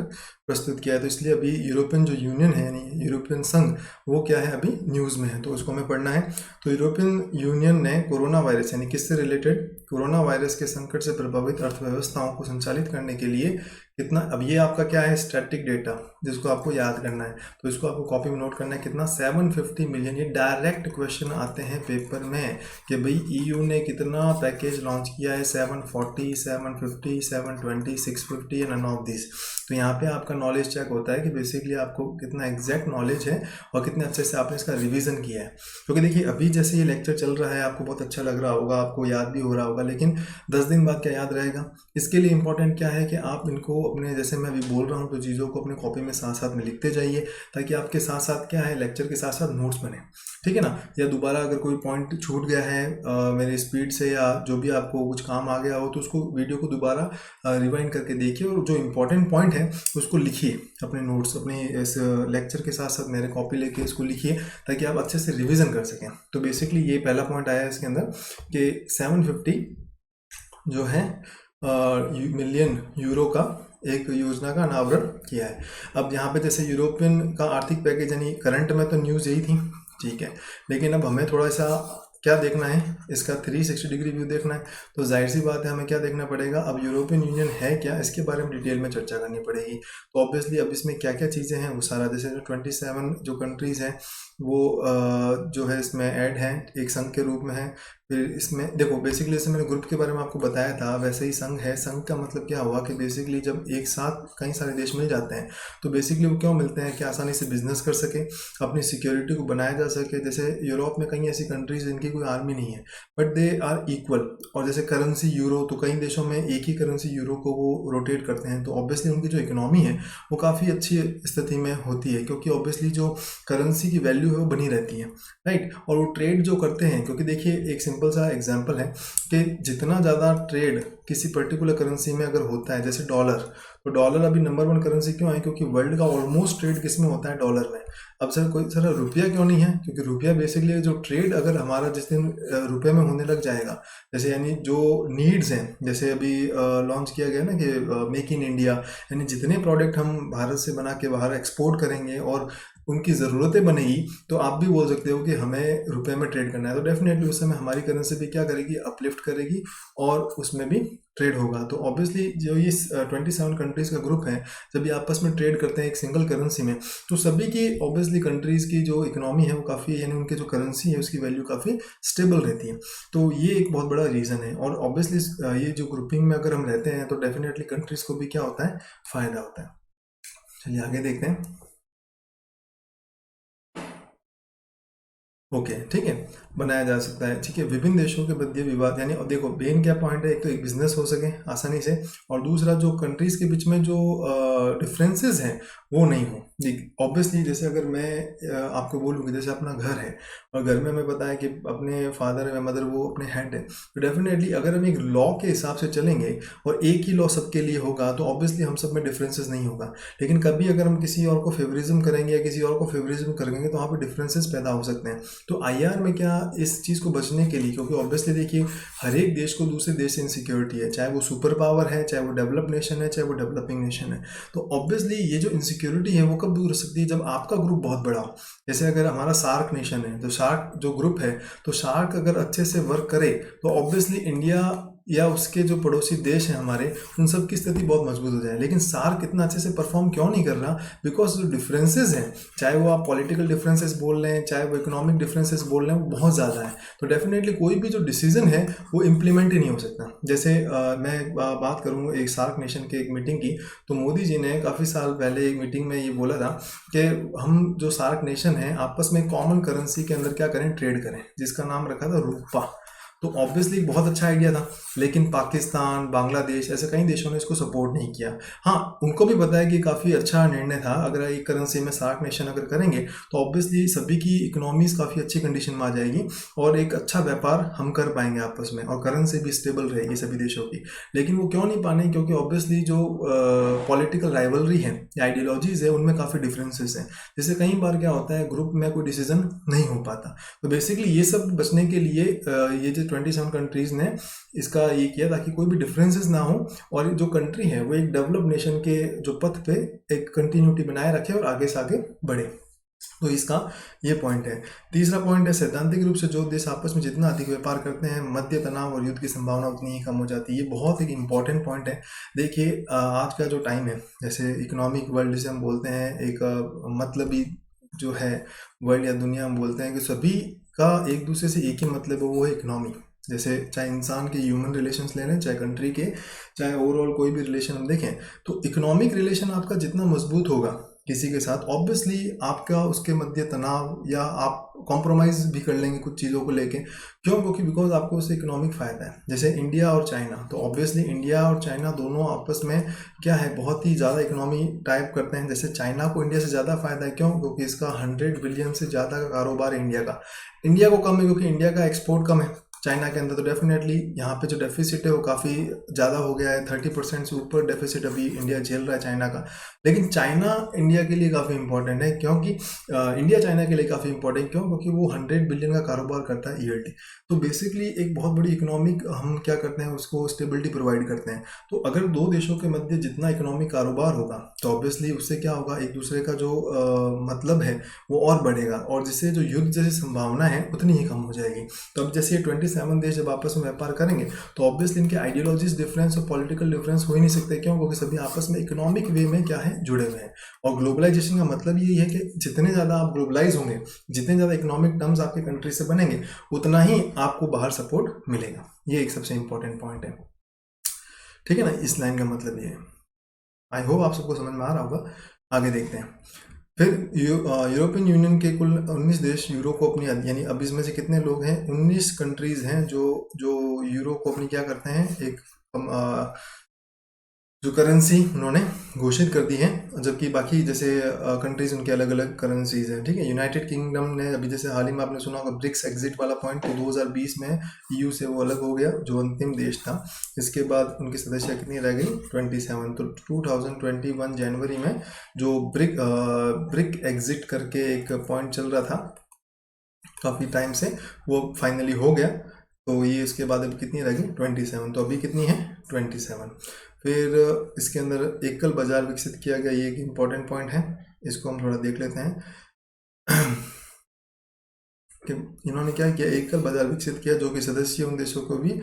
प्रस्तुत किया है। तो इसलिए अभी यूरोपियन जो यूनियन है यानी यूरोपियन संघ, वो क्या है, अभी न्यूज़ में है, तो उसको हमें पढ़ना है। तो यूरोपियन यूनियन ने कोरोना वायरस यानी किससे रिलेटेड, कोरोना वायरस के संकट से प्रभावित अर्थव्यवस्थाओं को संचालित करने के लिए कितना, अब ये आपका क्या है, स्टैटिक डेटा जिसको आपको याद करना है, तो इसको आपको कॉपी में नोट करना है कितना, 750 मिलियन। ये डायरेक्ट क्वेश्चन आते हैं पेपर में कि भाई ईयू ने कितना पैकेज लॉन्च किया है, 740, 750, 720, 650 एंड नन ऑफ दिस। तो यहाँ पे आपका नॉलेज चेक होता है कि बेसिकली आपको कितना एग्जैक्ट नॉलेज है और कितने अच्छे से आपने इसका रिवीजन किया है। क्योंकि देखिए अभी जैसे ये लेक्चर चल रहा है आपको बहुत अच्छा लग रहा होगा, आपको याद भी हो रहा होगा, लेकिन 10 दिन बाद क्या याद रहेगा। इसके लिए इंपॉर्टेंट क्या है कि आप इनको अपने, जैसे मैं अभी बोल रहा हूँ, तो चीज़ों को अपने कॉपी में साथ साथ में लिखते जाइए ताकि आपके साथ साथ क्या है, लेक्चर के साथ साथ नोट्स बने, ठीक है ना। या दोबारा अगर कोई पॉइंट छूट गया है मेरी स्पीड से, या जो भी आपको कुछ काम आ गया हो, तो उसको वीडियो को दोबारा रिवाइंड करके देखिए और जो इंपॉर्टेंट पॉइंट है उसको लिखिए अपने नोट्स, अपने इस लेक्चर के साथ साथ मेरे कॉपी लेके इसको लिखिए ताकि आप अच्छे से रिवीजन कर सकें। तो बेसिकली ये पहला पॉइंट आया है इसके अंदर कि 750 जो है मिलियन यूरो का एक योजना का अनावरण किया है। अब यहाँ पे जैसे यूरोपियन का आर्थिक पैकेज यानी करंट में तो न्यूज़ यही थी, ठीक है, लेकिन अब हमें थोड़ा सा क्या देखना है, इसका 360 डिग्री व्यू देखना है। तो जाहिर सी बात है हमें क्या देखना पड़ेगा, अब यूरोपियन यूनियन है क्या, इसके बारे में डिटेल में चर्चा करनी पड़ेगी। तो ऑब्वियसली अब इसमें क्या क्या चीज़ें हैं वो सारा, जैसे जो 27 जो कंट्रीज़ हैं वो जो है इसमें ऐड हैं, एक संघ के रूप में है। फिर इसमें देखो बेसिकली जैसे मैंने ग्रुप के बारे में आपको बताया था वैसे ही संघ है। संघ का मतलब क्या हुआ कि बेसिकली जब एक साथ कई सारे देश मिल जाते हैं तो बेसिकली वो क्यों मिलते हैं कि आसानी से बिजनेस कर सके, अपनी सिक्योरिटी को बनाया जा सके। जैसे यूरोप में कई ऐसी कंट्रीज जिनकी कोई आर्मी नहीं है बट दे आर इक्वल, और जैसे करेंसी यूरो, तो कई देशों में एक ही करेंसी यूरो को वो रोटेट करते हैं, तो ऑब्वियसली उनकी जो इकोनॉमी है वो काफ़ी अच्छी स्थिति में होती है क्योंकि ऑब्वियसली जो करेंसी की वैल्यू है वो बनी रहती है, राइट। और वो ट्रेड जो करते हैं, क्योंकि देखिए एक सिंपल सा एग्जांपल है कि जितना ज़्यादा ट्रेड किसी पर्टिकुलर करेंसी में अगर होता है, जैसे डॉलर, तो डॉलर अभी नंबर 1 करेंसी क्यों है, क्योंकि वर्ल्ड का ऑलमोस्ट ट्रेड किस में होता है, डॉलर में। अब सर कोई सर रुपया क्यों नहीं है, क्योंकि रुपया बेसिकली जो ट्रेड अगर हमारा जिस दिन रुपये में होने लग जाएगा, जैसे यानी जो नीड्स हैं, जैसे अभी लॉन्च किया गया ना कि मेक इन इंडिया, यानी जितने प्रोडक्ट हम भारत से बना के बाहर एक्सपोर्ट करेंगे और उनकी ज़रूरतें बनेगी तो आप भी बोल सकते हो कि हमें रुपए में ट्रेड करना है, तो डेफिनेटली उस समय हमारी करेंसी भी क्या करेगी, अपलिफ्ट करेगी और उसमें भी ट्रेड होगा। तो ऑब्वियसली जो ये 27 कंट्रीज़ का ग्रुप है, जब ये आपस में ट्रेड करते हैं एक सिंगल करेंसी में, तो सभी की ऑब्वियसली कंट्रीज़ की जो इकोनॉमी है वो काफ़ी, यानी उनके जो करेंसी है उसकी वैल्यू काफ़ी स्टेबल रहती है। तो ये एक बहुत बड़ा रीज़न है। और ऑब्वियसली ये जो ग्रुपिंग में अगर हम रहते हैं तो डेफिनेटली कंट्रीज़ को भी क्या होता है, फ़ायदा होता है। चलिए आगे देखते हैं। ओके, ठीक है, बनाया जा सकता है, ठीक है। विभिन्न देशों के मध्य विवाद, यानी अब देखो मेन क्या पॉइंट है, एक तो एक बिजनेस हो सके आसानी से, और दूसरा जो कंट्रीज के बीच में जो डिफरेंसेस हैं वो नहीं हो। ऑब्वियसली जैसे अगर मैं आपको बोलूँ कि जैसे अपना घर है और घर में हमें पता है कि अपने फादर या मदर वो अपने हेड है, तो डेफिनेटली अगर हम एक लॉ के हिसाब से चलेंगे और एक ही लॉ सबके लिए होगा तो ऑब्वियसली हम सब में डिफरेंसेस नहीं होगा। लेकिन कभी अगर हम किसी और को फेवरिज्म करेंगे या किसी और को फेवरिज्म करेंगे तो वहाँ पे डिफरेंसेस पैदा हो सकते हैं। तो आईआर में क्या इस चीज़ को बचने के लिए, क्योंकि ऑब्वियसली देखिए हर एक देश को दूसरे देश से इनसिक्योरिटी है, चाहे वो सुपर पावर है, चाहे वो डेवलप नेशन है, चाहे वो डेवलपिंग नेशन है। तो ऑब्वियसली ये जो इनसिक्योरिटी है वो कब दूर हो सकती है, जब आपका ग्रुप बहुत बड़ा हो। जैसे अगर हमारा सार्क नेशन है, तो सार्क जो ग्रुप है, तो सार्क अगर अच्छे से वर्क करे तो ऑब्वियसली इंडिया या उसके जो पड़ोसी देश हैं हमारे, उन सब की स्थिति बहुत मजबूत हो जाए। लेकिन सार्क इतना अच्छे से परफॉर्म क्यों नहीं कर रहा? बिकॉज जो डिफरेंसेस हैं, चाहे वो आप पॉलिटिकल डिफरेंसेस बोल रहे हैं, चाहे वो इकोनॉमिक डिफरेंसेस बोल रहे हैं, वो बहुत ज़्यादा है। तो डेफिनेटली कोई भी जो डिसीजन है वो इम्प्लीमेंट ही नहीं हो सकता। जैसे मैं बात करूँ एक सार्क नेशन के एक मीटिंग की, तो मोदी जी ने काफ़ी साल पहले एक मीटिंग में ये बोला था कि हम जो सार्क नेशन है आपस में कॉमन करेंसी के अंदर क्या करें, ट्रेड करें, जिसका नाम रखा था रूपा। तो ऑब्वियसली बहुत अच्छा आइडिया था, लेकिन पाकिस्तान, बांग्लादेश, ऐसे कई देशों ने इसको सपोर्ट नहीं किया। हाँ, उनको भी पता है कि काफ़ी अच्छा निर्णय था, अगर एक करेंसी में सार्क नेशन अगर करेंगे तो ऑब्वियसली सभी की इकोनॉमीज काफ़ी अच्छी कंडीशन में आ जाएगी और एक अच्छा व्यापार हम कर पाएंगे आपस में, और करेंसी भी स्टेबल रहेगी सभी देशों की। लेकिन वो क्यों नहीं पाने? क्योंकि ऑब्वियसली जो पॉलिटिकल राइवलरी है या आइडियोलॉजीज है उनमें काफ़ी डिफरेंसेस हैं। जैसे कई बार क्या होता है, ग्रुप में कोई डिसीजन नहीं हो पाता। तो बेसिकली ये सब बचने के लिए ये जो 27 कंट्रीज ने इसका ये किया ताकि कोई भी डिफरेंसेस ना हो और जो कंट्री है वो एक डेवलप नेशन के जो पथ पे एक कंटिन्यूटी बनाए रखे और आगे से आगे बढ़े। तो इसका ये पॉइंट है। तीसरा पॉइंट है, सैद्धांतिक रूप से जो देश आपस में जितना अधिक व्यापार करते हैं, मध्य तनाव और युद्ध की संभावना उतनी ही कम हो जाती है। ये बहुत एक इंपॉर्टेंट पॉइंट है। देखिए आज का जो टाइम है, जैसे इकोनॉमिक वर्ल्ड जिसे हम बोलते हैं, एक मतलबी जो है वर्ल्ड या दुनिया, हम बोलते हैं कि सभी का एक दूसरे से एक ही मतलब है, वो है इकोनॉमी। जैसे चाहे इंसान के ह्यूमन रिलेशंस ले लें, चाहे कंट्री के, चाहे ओवरऑल कोई भी रिलेशन हम देखें, तो इकोनॉमिक रिलेशन आपका जितना मजबूत होगा किसी के साथ, ऑब्वियसली आपका उसके मध्य तनाव या आप कॉम्प्रोमाइज़ भी कर लेंगे कुछ चीज़ों को लेके। क्यों? क्योंकि बिकॉज आपको उससे इकोनॉमिक फ़ायदा है। जैसे इंडिया और चाइना, तो ऑब्वियसली इंडिया और चाइना दोनों आपस में क्या है, बहुत ही ज़्यादा इकोनॉमी टाइप करते हैं। जैसे चाइना को इंडिया से ज़्यादा फ़ायदा है, क्यों? क्योंकि इसका 100 बिलियन से ज़्यादा का कारोबार है इंडिया का। इंडिया को कम है क्योंकि इंडिया का एक्सपोर्ट कम है चाइना के अंदर। तो डेफिनेटली यहाँ पे जो डेफिसिट है वो काफ़ी ज़्यादा हो गया है, 30% से ऊपर डेफिसिट अभी इंडिया झेल रहा है चाइना का। लेकिन चाइना इंडिया के लिए काफ़ी इंपॉर्टेंट है, क्योंकि इंडिया चाइना के लिए काफ़ी इंपॉर्टेंट क्यों? क्योंकि वो 100 बिलियन का कारोबार करता है ईयरली। तो बेसिकली एक बहुत बड़ी इकोनॉमिक हम क्या करते हैं, उसको स्टेबिलिटी प्रोवाइड करते हैं। तो अगर दो देशों के मध्य जितना इकोनॉमिक कारोबार होगा तो ऑब्वियसली उससे क्या होगा, एक दूसरे का जो मतलब है वो और बढ़ेगा, और जिससे जो युद्ध जैसी संभावना है उतनी ही कम हो जाएगी। तो अब जैसे ये 27 देश जब आपस में व्यापार करेंगे तो ऑब्वियसली इनके आइडियोलॉजीज डिफरेंस और पॉलिटिकल डिफरेंस हो ही नहीं सकते। क्यों? क्योंकि सभी आपस में इकोनॉमिक वे में क्या है, जुड़े हुए हैं। और ग्लोबलाइजेशन का मतलब यही है कि जितने ज़्यादा आप ग्लोबलाइज होंगे, जितने ज़्यादा इकोनॉमिक टर्म्स आपके कंट्री से बनेंगे, उतना ही आपको बाहर सपोर्ट मिलेगा। ये एक सबसे इंपॉर्टेंट पॉइंट है, ठीक है ना? इस लाइन का मतलब ये है। आई होप आप सबको समझ में आ रहा होगा। आगे देखते हैं। फिर यूरोपियन यूनियन के कुल 19 देश यूरो को अपनी, यानी अब इसमें से कितने लोग हैं, 19 कंट्रीज हैं जो जो यूरो को अपनी क्या करते हैं, एक जो करेंसी उन्होंने घोषित कर दी है, जबकि बाकी जैसे कंट्रीज उनके अलग अलग करेंसीज हैं, ठीक है। यूनाइटेड किंगडम ने अभी जैसे हाल ही में आपने सुना होगा ब्रिक्स एग्जिट वाला पॉइंट, तो 2020 में ईयू से वो अलग हो गया, जो अंतिम देश था। इसके बाद उनकी सदस्य कितनी रह गई, 27। तो 2021 जनवरी में जो ब्रिक एग्जिट करके एक पॉइंट चल रहा था काफ़ी टाइम से, वो फाइनली हो गया। तो ये इसके बाद अब कितनी रह गई, 27। तो अभी कितनी है, 27। फिर इसके अंदर एकल बाजार विकसित किया गया, ये एक इम्पॉर्टेंट पॉइंट है, इसको हम थोड़ा देख लेते हैं। कि इन्होंने क्या किया, एकल बाजार विकसित किया जो कि सदस्य उन देशों को भी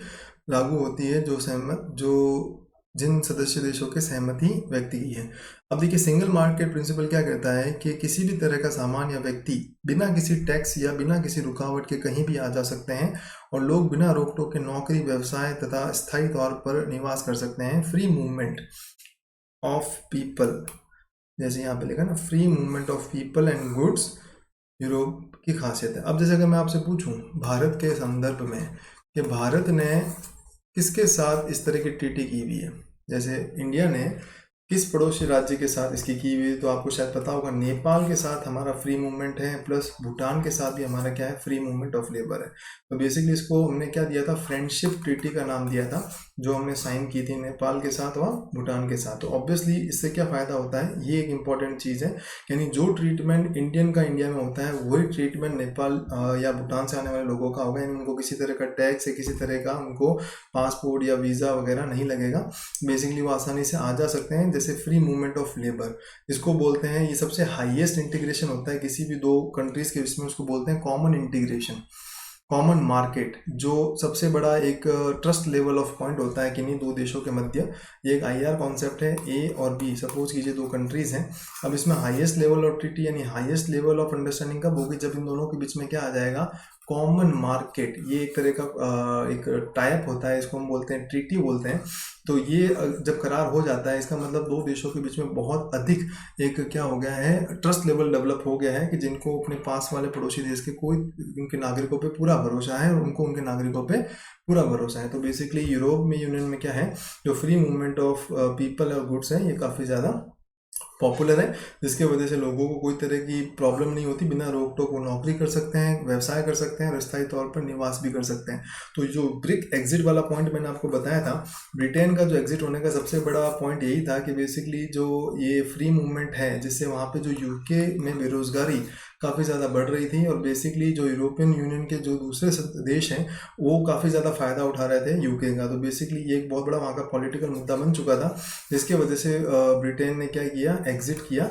लागू होती है जो जिन सदस्य देशों के सहमति व्यक्ति की है। अब देखिए, सिंगल मार्केट प्रिंसिपल क्या कहता है कि किसी भी तरह का सामान या व्यक्ति बिना किसी टैक्स या बिना किसी रुकावट के कहीं भी आ जा सकते हैं और लोग बिना रोक टोक के नौकरी, व्यवसाय तथा स्थायी तौर पर निवास कर सकते हैं। फ्री मूवमेंट ऑफ पीपल, जैसे यहाँ पे लिखा ना, free movement of people and goods Europe की खासियत है। अब जैसे अगर मैं आपसे पूछूं भारत के संदर्भ में कि भारत ने किसके साथ इस तरह की ट्रीटी की हुई है, जैसे इंडिया ने किस पड़ोसी राज्य के साथ इसकी की हुई है, तो आपको शायद पता होगा नेपाल के साथ हमारा फ्री मूवमेंट है, प्लस भूटान के साथ भी हमारा क्या है, फ्री मूवमेंट ऑफ लेबर है। तो बेसिकली इसको हमने क्या दिया था, फ्रेंडशिप ट्रीटी का नाम दिया था, जो हमने साइन की थी नेपाल के साथ और भूटान के साथ। तो ऑब्वियसली इससे क्या फ़ायदा होता है, ये एक इंपॉर्टेंट चीज़ है, यानी जो ट्रीटमेंट इंडियन का इंडिया में होता है वही ट्रीटमेंट नेपाल या भूटान से आने वाले लोगों का होगा, यानी उनको किसी तरह का टैक्स या किसी तरह का उनको पासपोर्ट या वीज़ा वगैरह नहीं लगेगा। बेसिकली वो आसानी से आ जा सकते हैं। जैसे फ्री मूवमेंट ऑफ लेबर इसको बोलते हैं, ये सबसे हाईएस्ट इंटीग्रेशन होता है किसी भी दो कंट्रीज़ के बीच में, उसको बोलते हैं कॉमन इंटीग्रेशन, कॉमन मार्केट, जो सबसे बड़ा एक ट्रस्ट लेवल ऑफ पॉइंट होता है किन्हीं दो देशों के मध्य। ये एक आईआर कॉन्सेप्ट है, ए और बी, सपोज कीजिए दो कंट्रीज हैं। अब इसमें हाईएस्ट लेवल ऑफ ट्रीटी यानी हाईएस्ट लेवल ऑफ अंडरस्टैंडिंग कब होगी, जब इन दोनों के बीच में क्या आ जाएगा, कॉमन मार्केट। ये एक तरह का एक टाइप होता है, इसको हम बोलते हैं ट्रीटी बोलते हैं। तो ये जब करार हो जाता है, इसका मतलब दो देशों के बीच में बहुत अधिक एक क्या हो गया है, ट्रस्ट लेवल डेवलप हो गया है कि जिनको अपने पास वाले पड़ोसी देश के कोई उनके नागरिकों पे पूरा भरोसा है और उनको उनके नागरिकों पे पूरा भरोसा है। तो बेसिकली यूरोप में यूनियन में क्या है, जो फ्री मूवमेंट ऑफ पीपल और गुड्स है, ये काफ़ी ज़्यादा पॉपुलर है, जिसके वजह से लोगों को कोई तरह की प्रॉब्लम नहीं होती, बिना रोक टोक वो नौकरी कर सकते हैं, व्यवसाय कर सकते हैं और स्थायी तौर पर निवास भी कर सकते हैं। तो जो ब्रिक एग्जिट वाला पॉइंट मैंने आपको बताया था, ब्रिटेन का जो एग्जिट होने का सबसे बड़ा पॉइंट यही था कि बेसिकली जो ये फ्री मूवमेंट है, जिससे वहाँ पे जो यूके में बेरोजगारी काफ़ी ज़्यादा बढ़ रही थी और बेसिकली जो यूरोपियन यूनियन के जो दूसरे देश हैं वो काफ़ी ज़्यादा फ़ायदा उठा रहे थे यूके का। तो बेसिकली ये एक बहुत बड़ा वहाँ का पॉलिटिकल मुद्दा बन चुका था, जिसके वजह से ब्रिटेन ने क्या किया, एग्जिट किया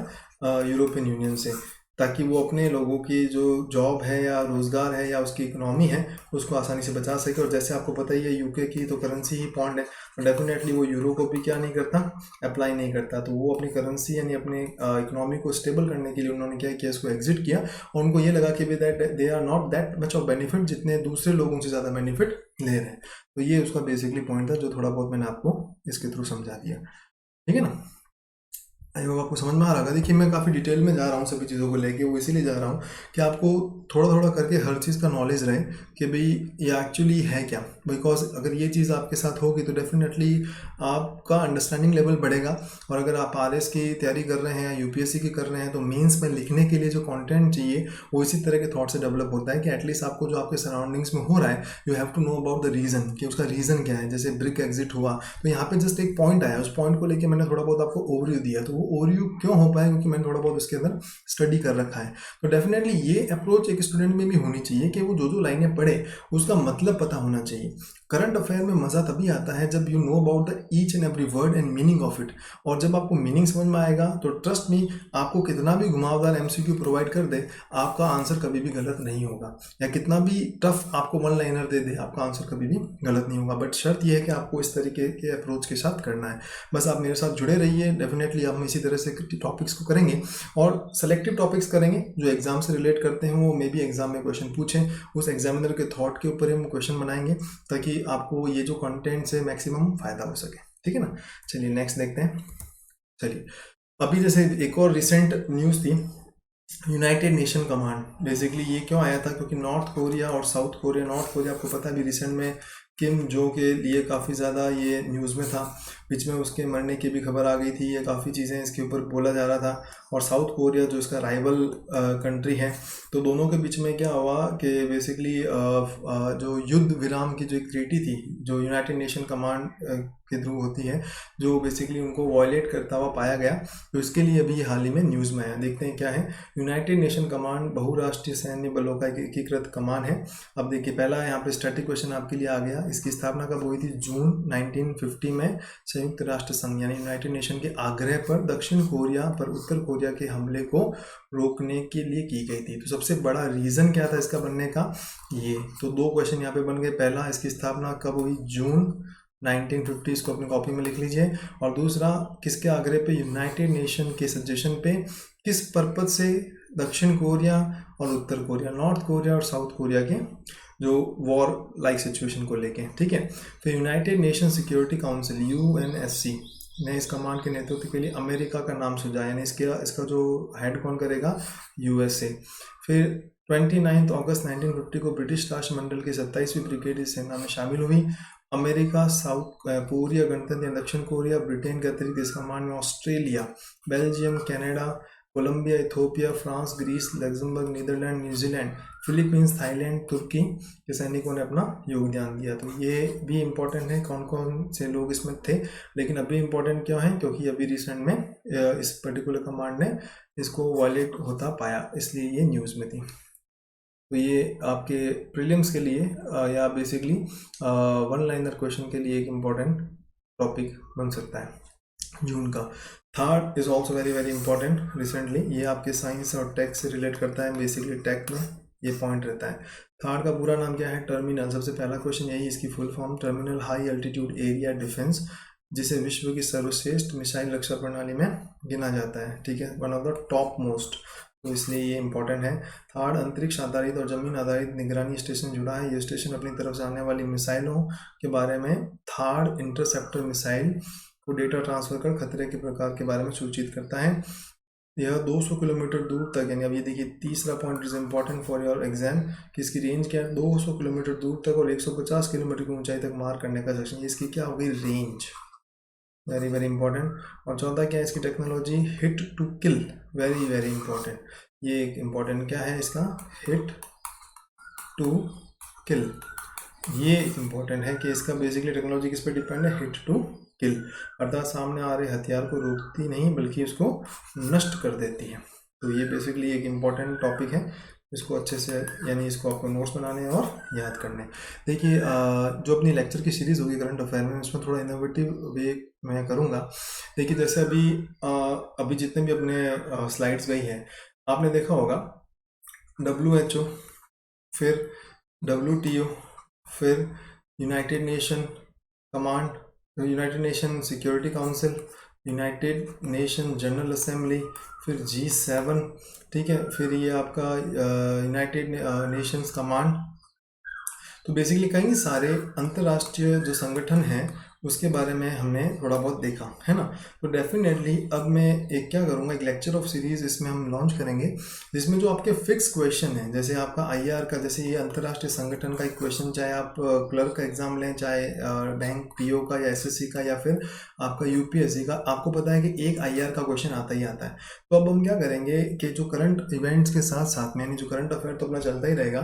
यूरोपियन यूनियन से, ताकि वो अपने लोगों की जो जॉब है या रोज़गार है या उसकी इकोनॉमी है उसको आसानी से बचा सके। और जैसे आपको पता ही है यूके की तो करेंसी ही पॉन्ड है, तो डेफिनेटली वो यूरो को भी क्या नहीं करता, अप्लाई नहीं करता। तो वो अपनी करेंसी यानी अपने इकोनॉमी को स्टेबल करने के लिए उन्होंने क्या किया, इसको एग्जिट किया और उनको ये लगा कि they are not that much of benefit जितने दूसरे लोगों से ज़्यादा बेनिफिट ले रहे हैं। तो ये उसका बेसिकली पॉइंट था, जो थोड़ा बहुत मैंने आपको इसके थ्रू समझा दिया, ठीक है ना। आई होप आपको समझ में आ रहा होगा। देखिए मैं काफ़ी डिटेल में जा रहा हूँ सभी चीज़ों को लेके, वो इसीलिए जा रहा हूँ कि आपको थोड़ा थोड़ा करके हर चीज़ का नॉलेज रहे कि भाई ये एक्चुअली है क्या। बिकॉज अगर ये चीज़ आपके साथ होगी तो डेफिनेटली आपका अंडरस्टैंडिंग लेवल बढ़ेगा। और अगर आप आरएस की तैयारी कर रहे हैं या यूपीएससी की कर रहे हैं तो मेंस में लिखने के लिए जो कंटेंट चाहिए वो इसी तरह के थॉट से डेवलप होता है कि एटलीस्ट आपको जो आपके सराउंडिंग्स में हो रहा है, you have to know about the reason कि उसका रीज़न क्या है। जैसे ब्रिक एग्जिट हुआ तो यहाँ पे जस्ट एक पॉइंट आया, उस पॉइंट को लेकर मैंने थोड़ा बहुत आपको ओवरव्यू दिया। तो वो ओवरव्यू क्यों हो पाया, क्योंकि मैंने थोड़ा बहुत उसके अंदर स्टडी कर रखा है। तो डेफिनेटली ये अप्रोच एक स्टूडेंट में भी होनी चाहिए कि वो जो लाइनें पढ़े उसका मतलब पता होना चाहिए। करंट अफेयर में मज़ा तभी आता है जब you know about the each and every word and meaning of it. और जब आपको मीनिंग समझ में आएगा तो ट्रस्ट मी, आपको कितना भी घुमावदार एमसीक्यू प्रोवाइड कर दे, आपका आंसर कभी भी गलत नहीं होगा। या कितना भी टफ आपको वन लाइनर दे दे, आपका आंसर कभी भी गलत नहीं होगा। बट शर्त यह है कि आपको इस तरीके के अप्रोच के साथ करना है। बस आप मेरे साथ जुड़े रहिए, डेफिनेटली हम इसी तरह से टॉपिक्स को करेंगे और सेलेक्टिव टॉपिक्स करेंगे जो एग्जाम से रिलेट करते हैं। वो मे बी एग्जाम में क्वेश्चन पूछें, उस एग्जामिनर के थॉट के ऊपर हम क्वेश्चन बनाएंगे ताकि आपको ये जो कंटेंट से मैक्सिमम फायदा हो सके, ठीक है ना। चलिए नेक्स्ट देखते हैं। चलिए अभी जैसे एक और रिसेंट न्यूज़ थी, यूनाइटेड नेशन कमांड। बेसिकली ये क्यों आया था, क्योंकि नॉर्थ कोरिया और साउथ कोरिया, नॉर्थ कोरिया आपको पता है अभी रिसेंट में किम जो के लिए काफ़ी ज़्यादा ये न्यूज़ में था, बीच में उसके मरने की भी खबर आ गई थी, ये काफ़ी चीज़ें इसके ऊपर बोला जा रहा था। और साउथ कोरिया जो इसका राइवल कंट्री है, तो दोनों के बीच में क्या हुआ कि बेसिकली जो युद्ध विराम की जो एक ट्रीटी थी जो यूनाइटेड नेशन कमांड के थ्रू होती है, जो बेसिकली उनको वायलेट करता हुआ पाया गया। तो इसके लिए अभी हाल ही में न्यूज़ में आया, देखते हैं क्या है। यूनाइटेड नेशन कमांड बहुराष्ट्रीय सैन्य बलों का एक एकीकृत कमान है। अब देखिए पहला यहाँ पे स्टैटिक क्वेश्चन आपके लिए आ गया था। इसकी स्थापना कब हुई थी? जून 1950 में संयुक्त राष्ट्र संघ यानी यूनाइटेड नेशन के आग्रह पर दक्षिण कोरिया पर उत्तर कोरिया के हमले को रोकने के लिए की गई थी। तो सबसे बड़ा रीज़न क्या था इसका बनने का? ये तो दो क्वेश्चन यहाँ पे बन गए। पहला, इसकी स्थापना कब हुई? जून 1950, इसको अपनी कॉपी में लिख लीजिए। और दूसरा, किसके आग्रह पे? यूनाइटेड नेशन के सजेशन पे। किस पर्पज से? दक्षिण कोरिया और उत्तर कोरिया, नॉर्थ कोरिया और साउथ कोरिया के जो वॉर लाइक सिचुएशन को लेके, ठीक है। फिर United nation security council UNSC ने इस कमांड के नेतृत्व के लिए अमेरिका का नाम सुझाया, यानी इसका जो हेड कौन करेगा? यूएसए। फिर 29 अगस्त 1950 को ब्रिटिश राष्ट्रमंडल की 27वीं ब्रिगेड सेना में शामिल हुई। अमेरिका, साउथ कोरिया गणतंत्र या दक्षिण कोरिया, ब्रिटेन के अतिरिक्त इस कमांड में Australia, Belgium, Canada, Colombia, Ethiopia, France, Greece, Luxembourg, Netherlands, New Zealand, Philippines, Thailand, तुर्की के सैनिकों ने अपना योगदान दिया। तो ये भी इम्पोर्टेंट है कौन कौन से लोग इसमें थे। लेकिन अभी इम्पोर्टेंट क्यों है? क्योंकि अभी रिसेंट में इस पर्टिकुलर कमांड ने इसको वायलेट होता पाया, इसलिए ये न्यूज़ में थी। तो ये आपके प्रीलिम्स के लिए या बेसिकली वन लाइनर क्वेश्चन के लिए एक इम्पोर्टेंट टॉपिक बन सकता है जून का। Third is also very very important recently, ये आपके साइंस और टेक से रिलेट करता है। बेसिकली टेक में ये पॉइंट रहता है। थर्ड का पूरा नाम क्या है? टर्मिनल। सबसे पहला क्वेश्चन यही, इसकी full form terminal high altitude area defence, जिसे विश्व की सर्वश्रेष्ठ मिसाइल रक्षा प्रणाली में गिना जाता है, ठीक है, one of the top most, तो इसलिए ये इंपॉर्टेंट है। थर्ड, अंतरिक्ष आधारित और जमीन आधारित निगरानी स्टेशन जुड़ा है। ये स्टेशन अपनी तरफ से आने वाली मिसाइलों के बारे में थर्ड इंटरसेप्टर मिसाइल को डेटा ट्रांसफर कर खतरे के प्रकार के बारे में सूचित करता है। यह 200 किलोमीटर दूर तक, यानी अब ये देखिए तीसरा point is important for your exam कि इसकी रेंज क्या है? 200 किलोमीटर दूर तक और 150 किलोमीटर की ऊंचाई तक मार करने का सक्षम। इसकी क्या हो गई? Range, very very important. और चौथा क्या है? इसकी technology hit to kill, very very important. ये एक इम्पॉर्टेंट क्या है इसका? Hit to kill. ये इम्पॉर्टेंट है कि इसका बेसिकली टेक्नोलॉजी किस पे डिपेंड है? हिट टू किल, अर्थात सामने आ रहे हथियार को रोकती नहीं बल्कि उसको नष्ट कर देती है। तो ये बेसिकली एक इम्पॉर्टेंट टॉपिक है, इसको अच्छे से, यानी इसको आपको नोट्स बनाने और याद करने। देखिए जो अपनी लेक्चर की सीरीज़ होगी करंट अफेयर में, उसमें थोड़ा इनोवेटिव वे मैं करूँगा। देखिए जैसे अभी जितने भी अपने स्लाइड्स गई है, आपने देखा होगा WHO, फिर WTO, फिर United nation command, United nation security council, United nation general assembly, फिर G7, ठीक है, फिर ये आपका यूनाइटेड नेशंस कमांड। तो बेसिकली कई सारे अंतर्राष्ट्रीय जो संगठन हैं उसके बारे में हमने थोड़ा बहुत देखा है ना। तो डेफिनेटली अब मैं एक क्या करूँगा, एक लेक्चर ऑफ सीरीज़ इसमें हम लॉन्च करेंगे, जिसमें जो आपके फिक्स क्वेश्चन हैं, जैसे आपका IR का, जैसे ये अंतर्राष्ट्रीय संगठन का एक क्वेश्चन, चाहे आप क्लर्क का एग्जाम लें, चाहे बैंक PO का या SSC का या फिर आपका UPSC का, आपको पता है कि एक IR का क्वेश्चन आता ही आता है। तो अब हम क्या करेंगे कि जो करंट इवेंट्स के साथ साथ में, यानी जो करंट अफेयर तो अपना चलता ही रहेगा,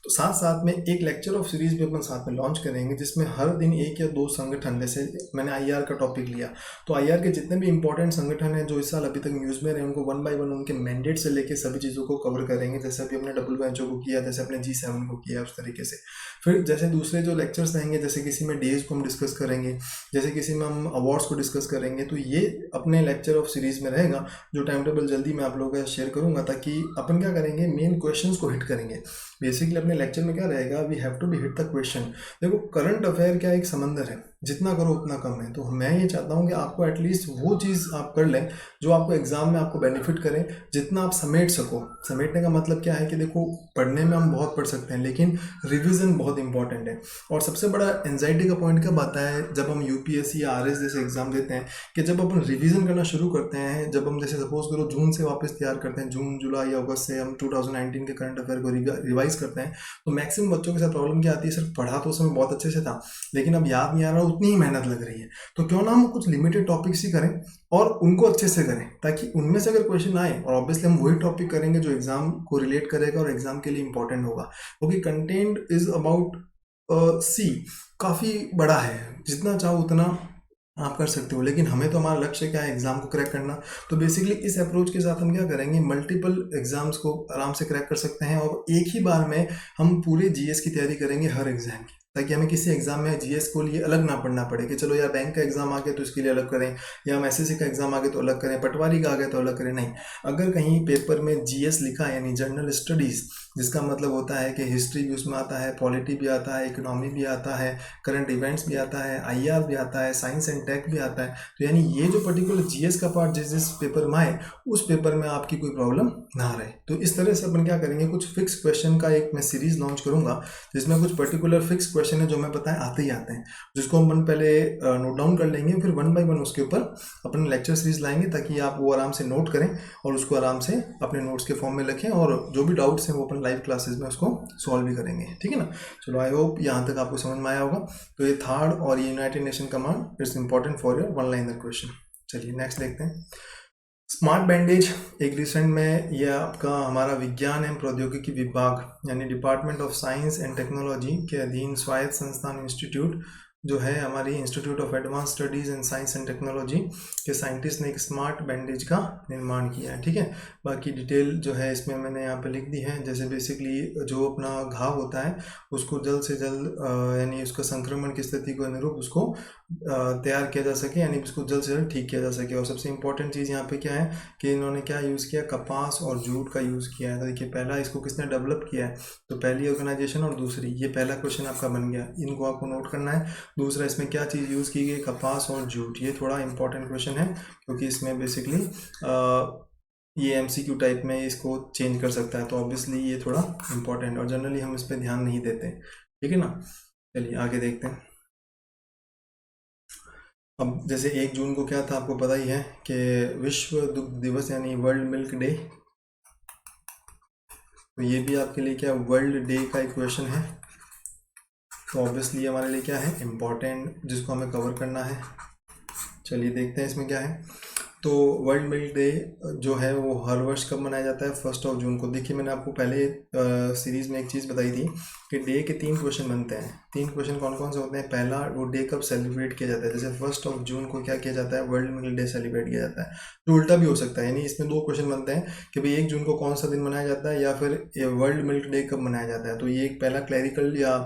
तो साथ साथ में एक लेक्चर ऑफ सीरीज भी अपन साथ में लॉन्च करेंगे, जिसमें हर दिन एक या दो संगठन, जैसे मैंने IR का टॉपिक लिया, तो IR के जितने भी इंपॉर्टेंट संगठन हैं जो इस साल अभी तक न्यूज़ में रहे, उनको वन बाय वन उनके मैंडेट से लेके सभी चीज़ों को कवर करेंगे, जैसे अभी हमने WHO को किया, जैसे अपने G7 को किया, उस तरीके से। फिर जैसे दूसरे जो लेक्चर्स रहेंगे, जैसे किसी में डेज को हम डिस्कस करेंगे, जैसे किसी में हम अवार्ड्स को डिस्कस करेंगे, तो ये अपने लेक्चर ऑफ सीरीज में रहेगा, जो टाइम टेबल जल्दी मैं आप लोगों के साथ शेयर करूंगा, ताकि अपन क्या करेंगे, मेन क्वेश्चंस को हिट करेंगे। बेसिकली अपने लेक्चर में क्या रहेगा, we have to be hit the question. देखो करंट अफेयर क्या एक समंदर है, जितना करो उतना कम है। तो मैं ये चाहता हूँ कि आपको एटलीस्ट वो चीज़ आप कर लें जो आपको एग्जाम में आपको बेनिफिट करें, जितना आप समेट सको। समेटने का मतलब क्या है कि देखो पढ़ने में हम बहुत पढ़ सकते हैं, लेकिन रिवीजन बहुत इंपॉर्टेंट है। और सबसे बड़ा एंजाइटी का पॉइंट कब आता है, जब हम UPSC या RS जैसे एग्जाम देते हैं, कि जब अपन रिवीजन करना शुरू करते हैं, जब हम जैसे सपोज करो जून से वापस तैयार करते हैं, जून जुलाई अगस्त से हम 2019 के करंट अफेयर को रिवाइज करते हैं, तो मैक्सिमम बच्चों के साथ प्रॉब्लम क्या आती है, सिर्फ पढ़ा तो उसमें बहुत अच्छे से था, लेकिन अब याद नहीं आ रहा, उतनी ही मेहनत लग रही है। तो क्यों ना हम कुछ लिमिटेड टॉपिक्स ही करें और उनको अच्छे से करें, ताकि उनमें से अगर क्वेश्चन आए, और ऑब्वियसली हम वही टॉपिक करेंगे जो एग्जाम को रिलेट करेगा और एग्जाम के लिए इंपॉर्टेंट होगा, क्योंकि कंटेंट इज अबाउट सी काफ़ी बड़ा है, जितना चाहो उतना आप कर सकते हो, लेकिन हमें तो हमारा लक्ष्य क्या है, एग्जाम को क्रैक करना। तो बेसिकली इस अप्रोच के साथ हम क्या करेंगे, मल्टीपल एग्जाम्स को आराम से क्रैक कर सकते हैं, और एक ही बार में हम पूरे GS की तैयारी करेंगे हर एग्जाम की। ताकि हमें किसी एग्जाम में जीएस को लिए अलग ना पढ़ना पड़े कि चलो यार बैंक का एग्जाम आ गया तो इसके लिए अलग करें, या हम एसएससी का एग्जाम आ गया तो अलग करें, पटवारी का आ गया तो अलग करें। नहीं, अगर कहीं पेपर में जीएस लिखा है यानी जनरल स्टडीज, जिसका मतलब होता है कि हिस्ट्री भी उसमें आता है, पॉलिटी भी आता है, इकोनॉमी भी आता है, करंट इवेंट्स भी आता है, आईआर भी आता है, साइंस एंड टेक भी आता है, तो यानी ये जो पर्टिकुलर जीएस का पार्ट जिस जिस पेपर में आए उस पेपर में आपकी कोई प्रॉब्लम ना रहे। तो इस तरह से अपन क्या करेंगे, कुछ फिक्स क्वेश्चन का एक मैं सीरीज लॉन्च करूंगा जिसमें कुछ पर्टिकुलर फिक्स क्वेश्चन है जो मैं बताएं आते ही आते हैं, जिसको हम पहले नोट डाउन कर लेंगे, फिर वन बाय वन उसके ऊपर अपन लेक्चर सीरीज लाएंगे ताकि आप वो आराम से नोट करें और उसको आराम से अपने नोट्स के फॉर्म में लिखें, और जो भी डाउट्स हैं वो अपन लाइव क्लासेस में उसको सॉल्व भी करेंगे। ठीक है ना। चलो, आई होप यहाँ तक आपको समझ में आया होगा। तो ये थर्ड और ये United nation command it's important for your one liner question. चलिए नेक्स्ट देखते हैं। स्मार्ट बैंडेज एक रिसेंट में यह आपका हमारा विज्ञान एवं प्रौद्योगिकी विभाग यानी department of science and technology के अधीन स्वायत्त संस्थान इंस्टीट्यूट जो है हमारी institute of advance studies in science and technology के साइंटिस्ट ने एक स्मार्ट बैंडेज का निर्माण किया है। ठीक है, बाकी डिटेल जो है इसमें मैंने यहाँ पे लिख दी है। जैसे बेसिकली जो अपना घाव होता है उसको जल्द से जल्द यानी उसका संक्रमण की स्थिति को अनुरूप उसको तैयार किया जा सके, यानी उसको जल्द से जल्द ठीक किया जा सके। और सबसे इंपॉर्टेंट चीज़ यहाँ पे क्या है कि इन्होंने क्या यूज़ किया, कपास और जूट का यूज़ किया है। तो देखिए पहला इसको किसने डेवलप किया है, तो पहली ऑर्गेनाइजेशन और दूसरी, ये पहला क्वेश्चन आपका बन गया, इनको आपको नोट करना है। दूसरा, इसमें क्या चीज़ यूज़ की गई, कपास और जूट। ये थोड़ा इंपॉर्टेंट क्वेश्चन है क्योंकि इसमें बेसिकली ये एमसीक्यू टाइप में इसको चेंज कर सकता है, तो ऑब्वियसली ये थोड़ा इंपॉर्टेंट और जनरली हम इस पर ध्यान नहीं देते। ठीक है ना। चलिए आगे देखते हैं। अब जैसे 1 जून को क्या था आपको पता ही है कि विश्व दुग्ध दिवस यानी वर्ल्ड मिल्क डे, तो ये भी आपके लिए क्या वर्ल्ड डे का एक क्वेश्चन है, तो ऑब्वियसली हमारे लिए क्या है इम्पॉर्टेंट, जिसको हमें कवर करना है। चलिए देखते हैं इसमें क्या है। तो वर्ल्ड मिल्क डे जो है वो हर वर्ष कब मनाया जाता है, 1 जून को। देखिए मैंने आपको पहले सीरीज में एक चीज़ बताई थी कि डे के 3 क्वेश्चन बनते हैं। 3 क्वेश्चन कौन कौन से होते हैं, पहला वो डे कब सेलिब्रेट किया जाता है, जैसे 1 जून को क्या किया जाता है, वर्ल्ड मिल्क डे सेलिब्रेट किया जाता है। तो उल्टा भी हो सकता है, यानी इसमें 2 क्वेश्चन बनते हैं कि भाई 1 जून को कौन सा दिन मनाया जाता है या फिर वर्ल्ड मिल्क डे कब मनाया जाता है। तो ये एक पहला क्लैरिकल या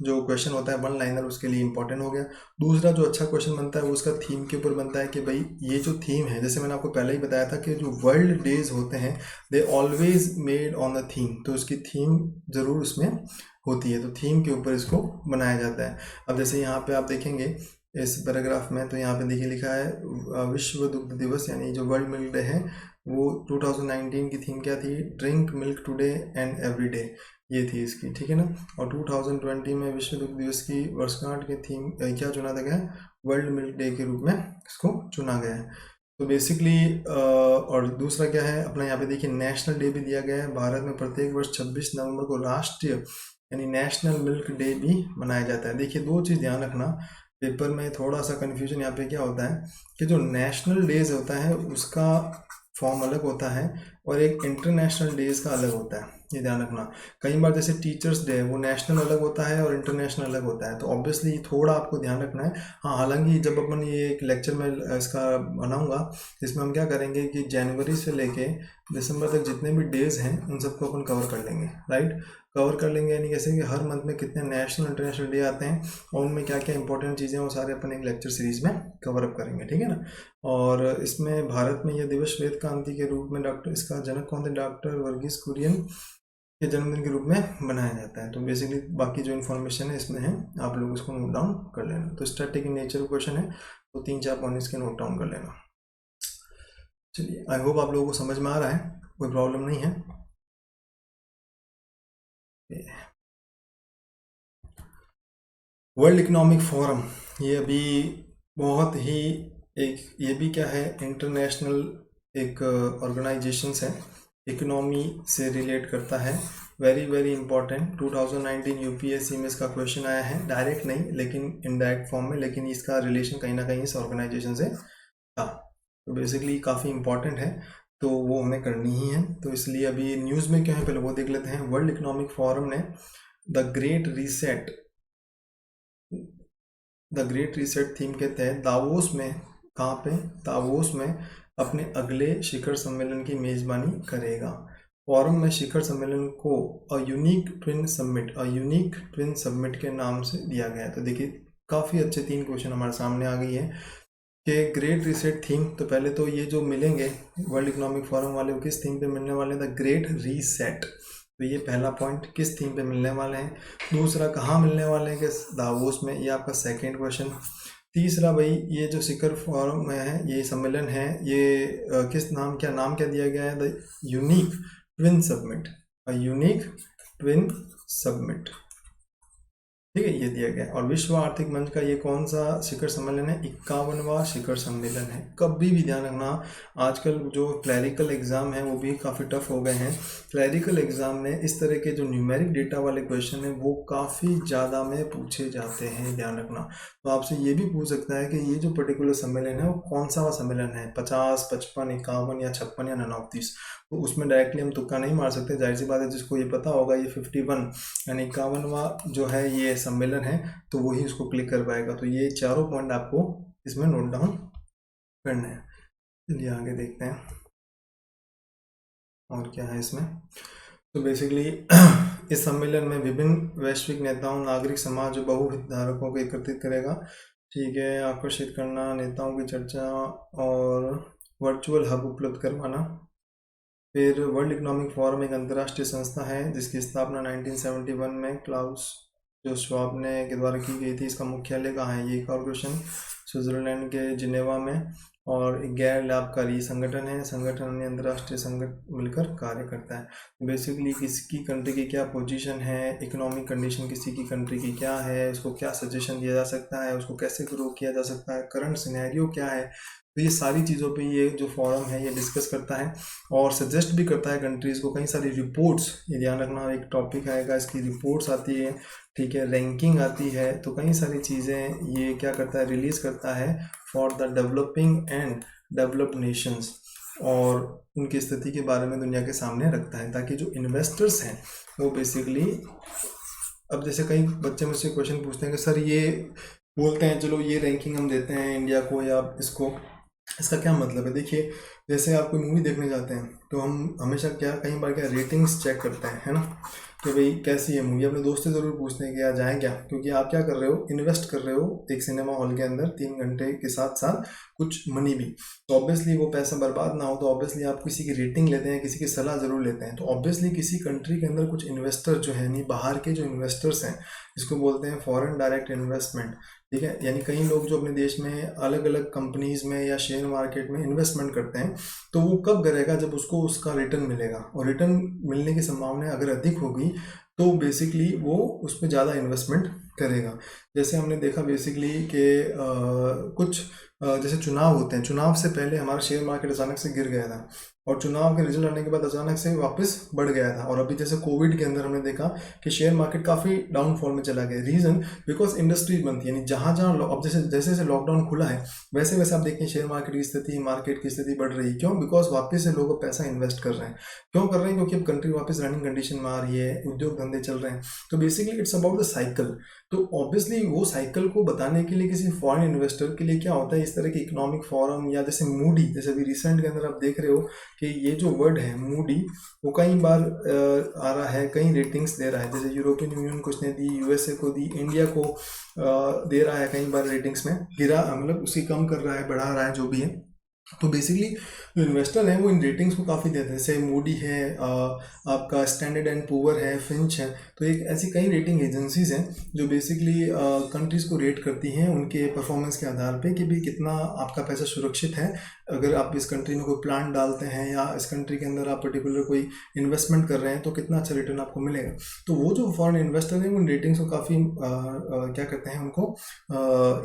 जो क्वेश्चन होता है वन लाइनर उसके लिए इंपॉर्टेंट हो गया। दूसरा जो अच्छा क्वेश्चन बनता है वो उसका थीम के ऊपर बनता है कि भाई ये जो थीम है, जैसे मैंने आपको पहले ही बताया था कि जो वर्ल्ड डेज होते हैं they always made on a theme, तो उसकी थीम ज़रूर उसमें होती है, तो थीम के ऊपर इसको बनाया जाता है। अब जैसे यहाँ पे आप देखेंगे इस पैराग्राफ में, तो यहाँ पे देखिए लिखा है विश्व दुग्ध दिवस यानी जो वर्ल्ड मिल्क डे है वो 2019 की थीम क्या थी, drink milk today and every day, ये थी इसकी। ठीक है ना। और 2020 में विश्व दुग्ध दिवस की वर्षगांठ के थीम क्या चुना गया, वर्ल्ड मिल्क डे के रूप में इसको चुना गया है। तो बेसिकली और दूसरा क्या है अपना, यहाँ पे देखिए नेशनल डे भी दिया गया है। भारत में प्रत्येक वर्ष 26 नवंबर को राष्ट्रीय यानी नेशनल मिल्क डे भी मनाया जाता है। देखिए 2 चीज़ ध्यान रखना, पेपर में थोड़ा सा कन्फ्यूजन यहाँ पे क्या होता है कि जो नेशनल डेज होता है उसका फॉर्म अलग होता है और एक इंटरनेशनल डेज का अलग होता है, ये ध्यान रखना। कई बार जैसे टीचर्स डे है वो नेशनल अलग होता है और इंटरनेशनल अलग होता है, तो ऑब्वियसली थोड़ा आपको ध्यान रखना है। हाँ, हालांकि जब अपन ये एक लेक्चर में इसका बनाऊंगा जिसमें हम क्या करेंगे कि जनवरी से लेके दिसंबर तक जितने भी डेज हैं उन सबको अपन कवर कर लेंगे, राइट। कवर कर लेंगे यानी कैसे कि हर मंथ में कितने नेशनल इंटरनेशनल डे आते हैं और उनमें क्या क्या इंपॉर्टेंट चीज़ें वो सारे अपन एक लेक्चर सीरीज में कवर अप करेंगे। ठीक है ना। और इसमें भारत में यह दिवस श्वेत क्रांति के रूप में डॉक्टर, इसका जनक कौन थे, डॉक्टर वर्गीस कुरियन के जन्मदिन के रूप में मनाया जाता है। तो बेसिकली बाकी जो इन्फॉर्मेशन है इसमें है, आप लोग इसको नोट डाउन कर लेना। तो स्टैटिक इन नेचर क्वेश्चन है, तो 3-4 पॉइंट इसके नोट डाउन कर लेना। चलिए आई होप आप लोगों को समझ में आ रहा है, कोई प्रॉब्लम नहीं है। वर्ल्ड इकोनॉमिक फोरम, ये अभी बहुत ही एक, ये भी क्या है इंटरनेशनल एक ऑर्गेनाइजेशंस है, इकोनॉमी से रिलेट करता है। वेरी वेरी इंपॉर्टेंट, 2019 यूपीएससी में इसका क्वेश्चन आया है, डायरेक्ट नहीं लेकिन इनडायरेक्ट फॉर्म में, लेकिन इसका रिलेशन कहीं ना कहीं इस ऑर्गेनाइजेशन से था। तो बेसिकली काफ़ी इंपॉर्टेंट है, तो वो हमें करनी ही है। तो इसलिए अभी न्यूज़ में क्या है पहले वो देख लेते हैं। वर्ल्ड इकोनॉमिक फोरम ने द ग्रेट रीसेट थीम के तहत दावोस में, कहाँ पे, दावोस में अपने अगले शिखर सम्मेलन की मेज़बानी करेगा। फोरम में शिखर सम्मेलन को अ यूनिक ट्विन समिट के नाम से दिया गया है। तो देखिए काफ़ी अच्छे 3 क्वेश्चन हमारे सामने आ गई है कि ग्रेट रीसेट थीम। तो पहले तो ये जो मिलेंगे वर्ल्ड इकोनॉमिक फोरम वाले, वो किस थीम पे मिलने वाले हैं? The great reset. तो ये पहला पॉइंट, किस थीम पे मिलने वाले हैं। दूसरा, कहाँ मिलने वाले हैं? कि दावोस में, ये आपका सेकेंड क्वेश्चन। तीसरा भाई, ये जो शिखर फोरम है, ये सम्मेलन है, ये किस नाम, क्या नाम क्या दिया गया है? The unique twin summit, unique twin summit, ठीक है, ये दिया गया है। और विश्व आर्थिक मंच का ये कौन सा शिखर सम्मेलन है? 51वां शिखर सम्मेलन है। कभी भी ध्यान रखना, आजकल जो क्लैरिकल एग्जाम है वो भी काफ़ी टफ हो गए हैं। क्लैरिकल एग्जाम में इस तरह के जो न्यूमेरिक डेटा वाले क्वेश्चन हैं वो काफ़ी ज़्यादा में पूछे जाते हैं, ध्यान रखना। तो आपसे ये भी पूछ सकता है कि ये जो पर्टिकुलर सम्मेलन है वो कौन सा सम्मेलन है, 50, 55, 51 या 56 या 39। तो उसमें डायरेक्टली हम तुक्का नहीं मार सकते। जाहिर सी बात है, जिसको ये पता होगा ये 51 यानी 51वां जो है ये सम्मेलन है, तो वही उसको क्लिक कर पाएगा। तो ये चारों पॉइंट आपको इसमें नोट डाउन करना है। चलिए आगे देखते हैं और क्या है इसमें। तो बेसिकली इस सम्मेलन में विभिन्न वैश्विक नेताओं, नागरिक समाज और बहुहितधारकों को एकत्रित करेगा, ठीक है, आकर्षित करना, नेताओं की चर्चा और वर्चुअल हब उपलब्ध करवाना। फिर वर्ल्ड इकोनॉमिक फोरम एक अंतर्राष्ट्रीय संस्था है जिसकी स्थापना 1971 में क्लाउस जो श्वाब ने के द्वारा की गई थी। इसका मुख्यालय कहाँ है? ये एक और क्वेश्चन, स्विट्जरलैंड के जिनेवा में। और एक गैर लाभकारी संगठन है, संगठन अन्य अंतर्राष्ट्रीय संगठन मिलकर कार्य करता है। बेसिकली किसकी कंट्री की क्या पोजीशन है, इकोनॉमिक कंडीशन किसी की कंट्री की क्या है, उसको क्या सजेशन दिया जा सकता है, उसको कैसे ग्रो किया जा सकता है, करंट सिनेरियो क्या है, तो ये सारी चीज़ों पे ये जो फोरम है ये डिस्कस करता है और सजेस्ट भी करता है कंट्रीज़ को। कई सारी रिपोर्ट्स, ये ध्यान रखना, एक टॉपिक आएगा इसकी रिपोर्ट्स आती है, ठीक है, रैंकिंग आती है, तो कई सारी चीज़ें ये क्या करता है, रिलीज़ करता है for the developing and developed Nations, और उनकी स्थिति के बारे में दुनिया के सामने रखता है, ताकि जो इन्वेस्टर्स हैं वो बेसिकली, अब जैसे कई बच्चे मुझसे क्वेश्चन पूछते हैं कि सर ये बोलते हैं चलो ये रैंकिंग हम देते हैं इंडिया को या इसको, इसका क्या मतलब है? देखिए, जैसे आप कोई मूवी देखने जाते हैं तो हम हमेशा क्या, कई बार क्या, रेटिंग्स चेक करते हैं, है ना, कि भाई कैसी है मूवी। अपने दोस्त से ज़रूर पूछते हैं कि यार जाएँ क्या, क्योंकि आप क्या कर रहे हो, इन्वेस्ट कर रहे हो एक सिनेमा हॉल के अंदर 3 घंटे के साथ साथ कुछ मनी भी। तो ऑब्वियसली वो पैसा बर्बाद ना हो, तो ऑब्वियसली आप किसी की रेटिंग लेते हैं, किसी की सलाह ज़रूर लेते हैं। तो ऑब्वियसली किसी कंट्री के अंदर कुछ इन्वेस्टर जो है, नहीं बाहर के जो इन्वेस्टर्स हैं, इसको बोलते हैं फॉरेन डायरेक्ट इन्वेस्टमेंट, ठीक है, यानी कई लोग जो अपने देश में अलग अलग कंपनीज में या शेयर मार्केट में इन्वेस्टमेंट करते हैं, तो वो कब करेगा? जब उसको उसका रिटर्न मिलेगा, और रिटर्न मिलने की संभावना अगर अधिक होगी तो बेसिकली वो उस पर ज़्यादा इन्वेस्टमेंट करेगा। जैसे हमने देखा बेसिकली कि कुछ जैसे चुनाव होते हैं, चुनाव से पहले हमारा शेयर मार्केट अचानक से गिर गया था, और चुनाव के रिजल्ट आने के बाद अचानक से वापस बढ़ गया था। और अभी जैसे कोविड के अंदर हमने देखा कि शेयर मार्केट काफ़ी डाउनफॉल में चला गया। रीज़न बिकॉज इंडस्ट्रीज बंद थी, यानी जहाँ अब जैसे जैसे लॉकडाउन खुला है वैसे वैसे आप देखिए शेयर मार्केट की स्थिति, मार्केट की स्थिति बढ़ रही है। क्यों? बिकॉज वापस से लोग पैसा इन्वेस्ट कर रहे हैं। क्यों कर रहे हैं? क्योंकि अब कंट्री वापस रनिंग कंडीशन में आ रही है, उद्योग धंधे चल रहे हैं। तो basically it's about the cycle. तो ऑब्वियसली वो साइकिल को बताने के लिए किसी फॉरेन इन्वेस्टर के लिए क्या होता है, इस तरह के इकोनॉमिक फोरम या जैसे मूडी, जैसे अभी रिसेंट के अंदर आप देख रहे हो कि ये जो वर्ड है मूडी, वो कई बार आ रहा है, कई रेटिंग्स दे रहा है। जैसे यूरोपियन यूनियन कुछ ने दी, यूएसए को दी, इंडिया को दे रहा है, कई बार रेटिंग्स में गिरा, मतलब उसी कम कर रहा है, बढ़ा रहा है, जो भी है। तो बेसिकली जो इन्वेस्टर हैं वो इन रेटिंग्स को काफ़ी देते हैं। जैसे मूडी है, आपका स्टैंडर्ड एंड पुअर है, फिंच है, तो एक ऐसी कई रेटिंग एजेंसीज हैं जो बेसिकली कंट्रीज़ को रेट करती हैं उनके परफॉर्मेंस के आधार पे कि भाई कितना आपका पैसा सुरक्षित है। अगर आप इस कंट्री में कोई प्लांट डालते हैं या इस कंट्री के अंदर आप पर्टिकुलर कोई इन्वेस्टमेंट कर रहे हैं तो कितना अच्छा रिटर्न आपको मिलेगा। तो वो जो फॉरेन इन्वेस्टर हैं वो इन रेटिंग्स को काफ़ी क्या कहते हैं, उनको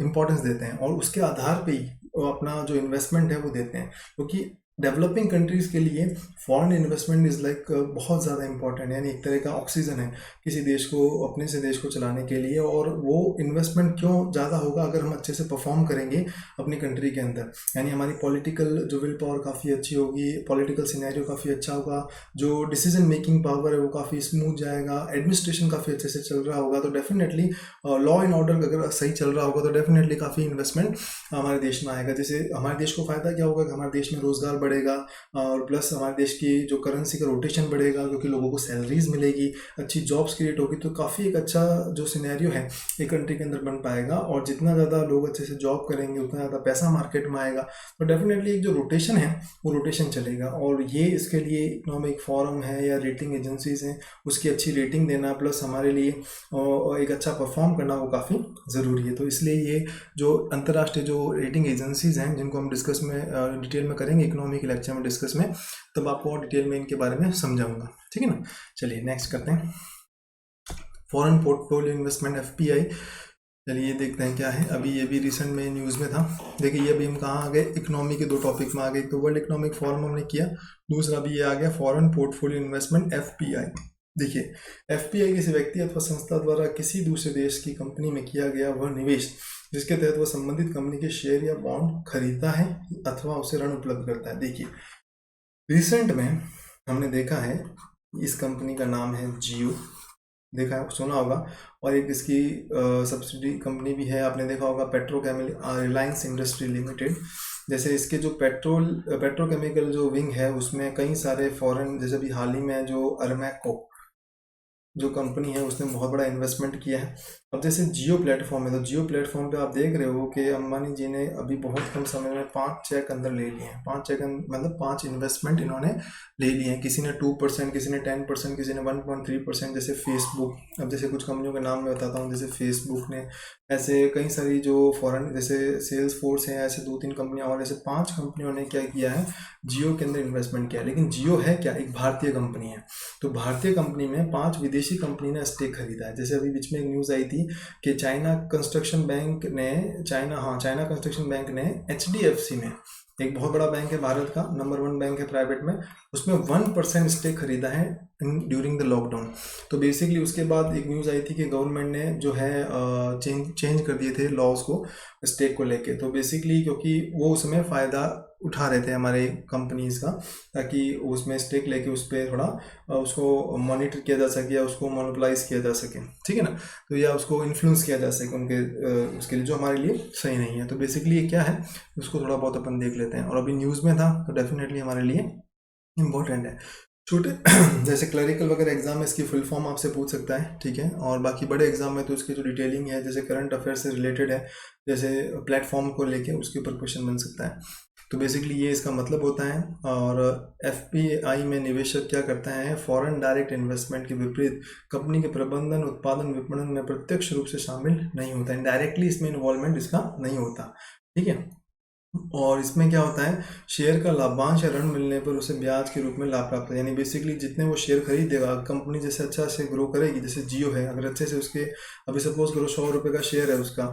इम्पोर्टेंस देते हैं, और उसके आधार पे ही अपना जो इन्वेस्टमेंट है वो देते हैं। क्योंकि डेवलपिंग कंट्रीज़ के लिए फॉरेन इन्वेस्टमेंट इज़ लाइक बहुत ज़्यादा इंपॉर्टेंट, यानी एक तरह का ऑक्सीजन है किसी देश को, अपने से देश को चलाने के लिए। और वो इन्वेस्टमेंट क्यों ज़्यादा होगा? अगर हम अच्छे से परफॉर्म करेंगे अपनी कंट्री के अंदर, यानी हमारी पॉलिटिकल जो विल पावर काफ़ी अच्छी होगी, पॉलिटिकल सिनेरियो काफ़ी अच्छा होगा, जो डिसीजन मेकिंग पावर है वो काफ़ी स्मूथ जाएगा, एडमिनिस्ट्रेशन काफ़ी अच्छे से चल रहा होगा, तो डेफिनेटली लॉ एंड ऑर्डर अगर सही चल रहा होगा तो डेफिनेटली काफ़ी इन्वेस्टमेंट हमारे देश में आएगा। जैसे हमारे देश को फ़ायदा क्या होगा कि हमारे देश में रोज़गार बढ़ेगा, और प्लस हमारे देश की जो करेंसी का रोटेशन बढ़ेगा, क्योंकि लोगों को सैलरीज मिलेगी, अच्छी जॉब्स क्रिएट होगी, तो काफ़ी एक अच्छा जो सिनेरियो है एक कंट्री के अंदर बन पाएगा। और जितना ज़्यादा लोग अच्छे से जॉब करेंगे उतना ज़्यादा पैसा मार्केट में आएगा, तो डेफिनेटली एक जो रोटेशन है वो रोटेशन चलेगा। और ये इसके लिए इकोनॉमिक फोरम है या रेटिंग एजेंसीज हैं, उसकी अच्छी रेटिंग देना प्लस हमारे लिए एक अच्छा परफॉर्म करना वो काफ़ी ज़रूरी है। तो इसलिए ये जो अंतर्राष्ट्रीय जो रेटिंग एजेंसीज हैं, जिनको हम डिस्कस में डिटेल में करेंगे इकोनॉमी के लेक्चर में डिस्कस में, तब आपको और डिटेल में इनके बारे में समझाऊंगा, ठीक है ना। चलिए नेक्स्ट करते हैं, फॉरेन पोर्टफोलियो इन्वेस्टमेंट FPI। चलिए देखते हैं क्या है। अभी ये भी रिसेंट में न्यूज़ में था। देखिए ये अभी हम कहाँ आ गए, इकोनॉमी के दो टॉपिक में आ गए। एक तो वर्ल्ड इकोनॉमिक फोरम हमने किया, दूसरा भी ये आ गया फॉरेन पोर्टफोलियो इन्वेस्टमेंट FPI। देखिए FPI किसी व्यक्ति अथवा संस्था द्वारा किसी दूसरे देश की कंपनी में किया गया वह निवेश जिसके तहत वह संबंधित कंपनी के शेयर या बॉन्ड खरीदता है अथवा उसे ऋण उपलब्ध करता है। देखिए रिसेंट में हमने देखा है, इस कंपनी का नाम है जियो, देखा है, सुना होगा। और एक इसकी सब्सिडी कंपनी भी है, आपने देखा होगा, रिलायंस इंडस्ट्री लिमिटेड। जैसे इसके जो पेट्रोकेमिकल जो विंग है उसमें कई सारे फॉरेन, जैसे अभी हाल ही में जो अरमैको जो कंपनी है उसने बहुत बड़ा इन्वेस्टमेंट किया है। अब जैसे जियो प्लेटफॉर्म है, तो जियो प्लेटफॉर्म पे आप देख रहे हो कि अंबानी जी ने अभी बहुत कम समय में 5 चेक अंदर ले लिए हैं। 5 चेक मतलब 5 इन्वेस्टमेंट इन्होंने ले लिए हैं। किसी ने 2%, किसी ने 10%, किसी ने 1.3%। जैसे फेसबुक, अब जैसे कुछ कंपनियों के नाम मैं बताता हूँ, जैसे फेसबुक ने, ऐसे कई सारी जो फॉरेन जैसे सेल्स फोर्स हैं, ऐसे 2-3 कंपनियां और ऐसे 5 कंपनियों ने क्या किया है, जियो के अंदर इन्वेस्टमेंट किया। लेकिन जियो है क्या, एक भारतीय कंपनी है। तो भारतीय कंपनी में 5 विदेशी कंपनी ने स्टेक खरीदा है। जैसे अभी बीच में एक न्यूज़ आई थी कि चाइना कंस्ट्रक्शन बैंक ने HDFC में, एक बहुत बड़ा बैंक है भारत का, नंबर 1 बैंक है प्राइवेट में, उसमें 1% स्टेक खरीदा है ड्यूरिंग द लॉकडाउन। तो बेसिकली उसके बाद एक न्यूज़ आई थी कि गवर्नमेंट ने जो है चेंज कर दिए थे लॉज को स्टेक को लेके। तो बेसिकली क्योंकि वो उसमें फ़ायदा उठा रहे थे हमारे कंपनीज का, ताकि उसमें स्टेक लेके उस पर थोड़ा उसको मॉनिटर किया जा सके या उसको मोनोपलाइज किया जा सके, ठीक है ना। तो या उसको इन्फ्लुएंस किया जा सके उनके उसके लिए, जो हमारे लिए सही नहीं है। तो बेसिकली ये क्या है, उसको थोड़ा बहुत अपन देख लेते हैं। और अभी न्यूज़ में था तो डेफिनेटली हमारे लिए इम्पोर्टेंट है। छोटे जैसे क्लरिकल वगैरह एग्जाम में इसकी फुल फॉर्म आपसे पूछ सकता है, ठीक है। और बाकी बड़े एग्जाम में तो इसकी जो डिटेलिंग है, जैसे करंट अफेयर से रिलेटेड है, जैसे प्लेटफॉर्म को लेके उसके ऊपर क्वेश्चन बन सकता है। तो बेसिकली ये इसका मतलब होता है। और FPI में निवेशक क्या करता है, फॉरेन डायरेक्ट इन्वेस्टमेंट के विपरीत कंपनी के प्रबंधन, उत्पादन, विपणन में प्रत्यक्ष रूप से शामिल नहीं होता है। डायरेक्टली इसमें इन्वॉल्वमेंट इसका नहीं होता, ठीक है। और इसमें क्या होता है, शेयर का लाभांश या ऋण मिलने पर उसे ब्याज के रूप में लाभ प्राप्त है। यानी बेसिकली जितने वो शेयर खरीदेगा, कंपनी जैसे अच्छा से ग्रो करेगी, जैसे जियो है, अगर अच्छे से उसके, अभी सपोज करो 100 रुपये का शेयर है उसका,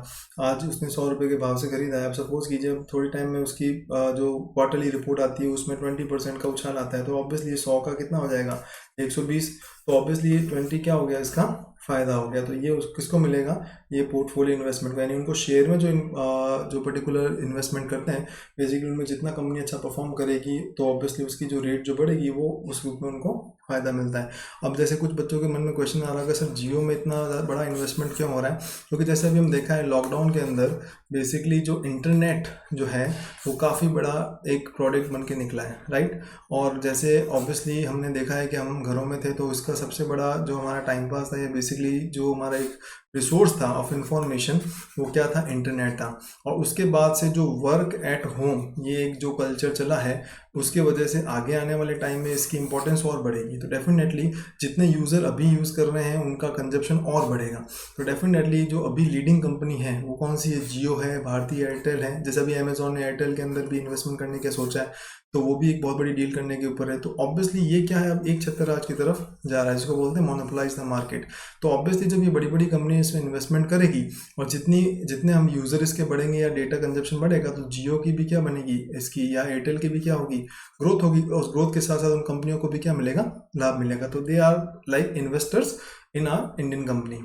आज उसने 100 रुपये के भाव से खरीदा है। अब सपोज कीजिए अब थोड़ी टाइम में उसकी जो क्वार्टरली रिपोर्ट आती है उसमें 20% का उछाल आता है, तो ऑब्वियसली 100 का कितना हो जाएगा, 120। तो ऑब्वियसली 20 क्या हो गया, इसका फ़ायदा हो गया। तो ये किसको मिलेगा, ये पोर्टफोलियो इन्वेस्टमेंट को, यानी उनको शेयर में जो पर्टिकुलर इन्वेस्टमेंट करते हैं, बेसिकली उनमें जितना कंपनी अच्छा परफॉर्म करेगी तो ऑब्वियसली उसकी जो रेट जो बढ़ेगी वो उस रूप में उनको फ़ायदा मिलता है। अब जैसे कुछ बच्चों के मन में क्वेश्चन आ रहा है कि सर जियो में इतना बड़ा इन्वेस्टमेंट क्यों हो रहा है, क्योंकि जैसे अभी हम देखा है लॉकडाउन के अंदर बेसिकली जो इंटरनेट जो है वो काफ़ी बड़ा एक प्रोडक्ट बन के निकला है, राइट। और जैसे ऑब्वियसली हमने देखा है कि हम घरों में थे, तो इसका सबसे बड़ा जो हमारा टाइम पास था, ये बेसिकली जो हमारा एक रिसोर्स था ऑफ इंफॉर्मेशन, वो क्या था, इंटरनेट था। और उसके बाद से जो वर्क एट होम, ये एक जो कल्चर चला है, उसके वजह से आगे आने वाले टाइम में इसकी इंपॉर्टेंस और बढ़ेगी। तो डेफिनेटली जितने यूज़र अभी यूज़ कर रहे हैं उनका कंजप्शन और बढ़ेगा। तो डेफिनेटली जो अभी लीडिंग कंपनी है वो कौन सी है, जियो है, भारती एयरटेल है। जैसे अभी अमेजोन ने एयरटेल के अंदर भी इन्वेस्टमेंट करने का सोचा है, तो वो भी एक बहुत बड़ी डील करने के ऊपर है। तो ऑब्वियसली ये क्या है, अब एक छत्रराज की तरफ जा रहा है, जिसको बोलते हैं मोनोपोलाइज द मार्केट। तो ऑब्वियसली जब ये बड़ी बड़ी कंपनी इसमें इन्वेस्टमेंट करेगी और जितने हम यूज़र इसके बढ़ेंगे या डेटा कंजप्शन बढ़ेगा, तो जियो की भी क्या बनेगी इसकी, या एयरटेल की भी क्या होगी, ग्रोथ होगी। और उस ग्रोथ के साथ साथ उन कंपनियों को भी क्या मिलेगा, लाभ मिलेगा। तो they are like investors in our Indian company,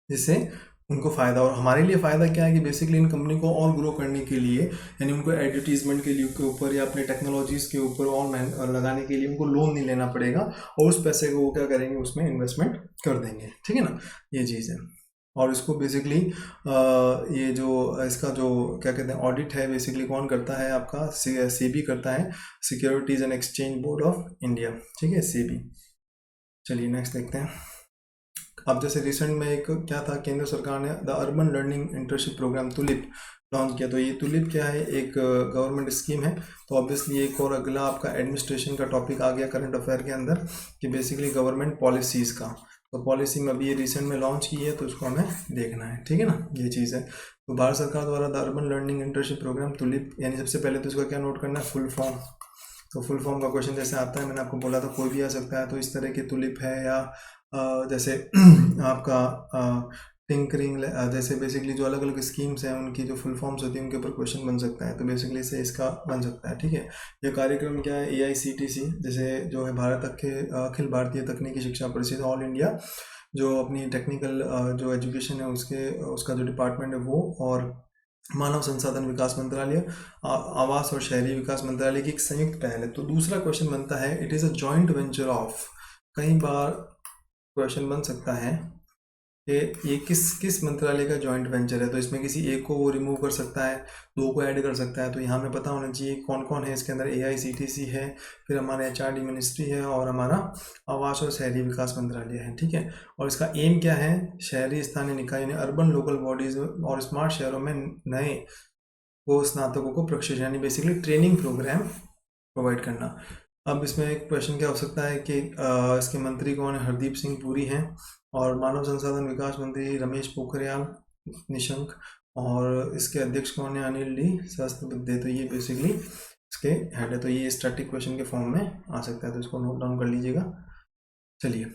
जिससे उनको फ़ायदा। और हमारे लिए फ़ायदा क्या है कि बेसिकली इन कंपनी को और ग्रो करने के लिए, यानी उनको एडवर्टीजमेंट के लिए के ऊपर या अपने टेक्नोलॉजीज़ के ऊपर और लगाने के लिए उनको लोन नहीं लेना पड़ेगा, और उस पैसे को वो क्या करेंगे, उसमें इन्वेस्टमेंट कर देंगे, ठीक है ना, ये चीज़ है। और इसको बेसिकली ये जो इसका जो क्या कहते हैं ऑडिट है बेसिकली कौन करता है, आपका सेबी करता है, securities and exchange board of India, ठीक है, सेबी। चलिए नेक्स्ट देखते हैं। अब जैसे रिसेंट में एक क्या था, केंद्र सरकार ने the urban learning internship program TULIP launch किया। तो ये तुलिप क्या है, एक गवर्नमेंट स्कीम है। तो ऑब्वियसली एक और अगला आपका एडमिनिस्ट्रेशन का टॉपिक आ गया करंट अफेयर के अंदर कि बेसिकली गवर्नमेंट पॉलिसीज़ का। तो पॉलिसी में अभी ये रिसेंट में लॉन्च की है, तो इसको हमें देखना है, ठीक है ना, ये चीज़ है। तो भारत सरकार द्वारा the urban learning internship program TULIP, यानी सबसे पहले तो इसका क्या नोट करना है, फुल फॉर्म। तो फुल फॉर्म का क्वेश्चन जैसे आता है, मैंने आपको बोला था कोई भी आ सकता है। तो इस तरह की तुलिप है, या जैसे आपका टिंकरिंग, जैसे बेसिकली जो अलग अलग स्कीम्स हैं उनकी जो फुल फॉर्म्स होती है उनके ऊपर क्वेश्चन बन सकता है। तो बेसिकली से इसका बन सकता है, ठीक है। ये कार्यक्रम क्या है, AICTC जैसे जो है भारत अखिल भारतीय तकनीकी शिक्षा परिषद ऑल इंडिया, जो अपनी टेक्निकल जो एजुकेशन है उसका जो डिपार्टमेंट है वो, और मानव संसाधन विकास मंत्रालय, आवास और शहरी विकास मंत्रालय की एक संयुक्त पहल है। तो दूसरा क्वेश्चन बनता है, it is a joint venture of. कई बार क्वेश्चन बन सकता है कि ये किस किस मंत्रालय का जॉइंट वेंचर है। तो इसमें किसी एक को वो रिमूव कर सकता है, दो को ऐड कर सकता है। तो यहाँ हमें पता होना चाहिए कौन कौन है इसके अंदर। AICTC है, फिर हमारा HRD मिनिस्ट्री है, और हमारा आवास और शहरी विकास मंत्रालय है, ठीक है। और इसका एम क्या है, शहरी स्थानीय निकाय यानी अर्बन लोकल बॉडीज और स्मार्ट शहरों में नए को स्नातकों को प्रशिक्षण यानी बेसिकली ट्रेनिंग प्रोग्राम प्रोवाइड करना। अब इसमें एक क्वेश्चन क्या हो सकता है कि इसके मंत्री कौन है, हरदीप सिंह पुरी हैं, और मानव संसाधन विकास मंत्री रमेश पोखरियाल निशंक, और इसके अध्यक्ष कौन है, अनिल डी सहस्त्रबुद्धे। तो ये बेसिकली इसके हेड है। तो ये स्टैटिक क्वेश्चन के फॉर्म में आ सकता है, तो इसको नोट डाउन कर लीजिएगा। चलिए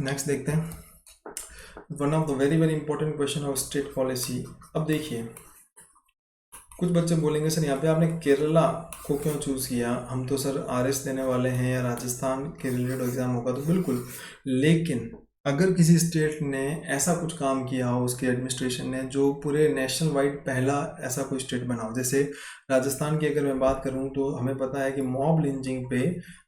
नेक्स्ट देखते हैं। One of the very very important question of state policy. अब देखिए, कुछ बच्चे बोलेंगे सर यहाँ पे आपने केरला को क्यों चूज़ किया, हम तो सर RS देने वाले हैं या राजस्थान के रिलेटेड एग्जाम होगा। तो बिल्कुल, लेकिन अगर किसी स्टेट ने ऐसा कुछ काम किया हो, उसके एडमिनिस्ट्रेशन ने, जो पूरे नेशनल वाइड पहला ऐसा कोई स्टेट बना हो, जैसे राजस्थान की अगर मैं बात करूं तो हमें पता है कि मॉब लिंचिंग पे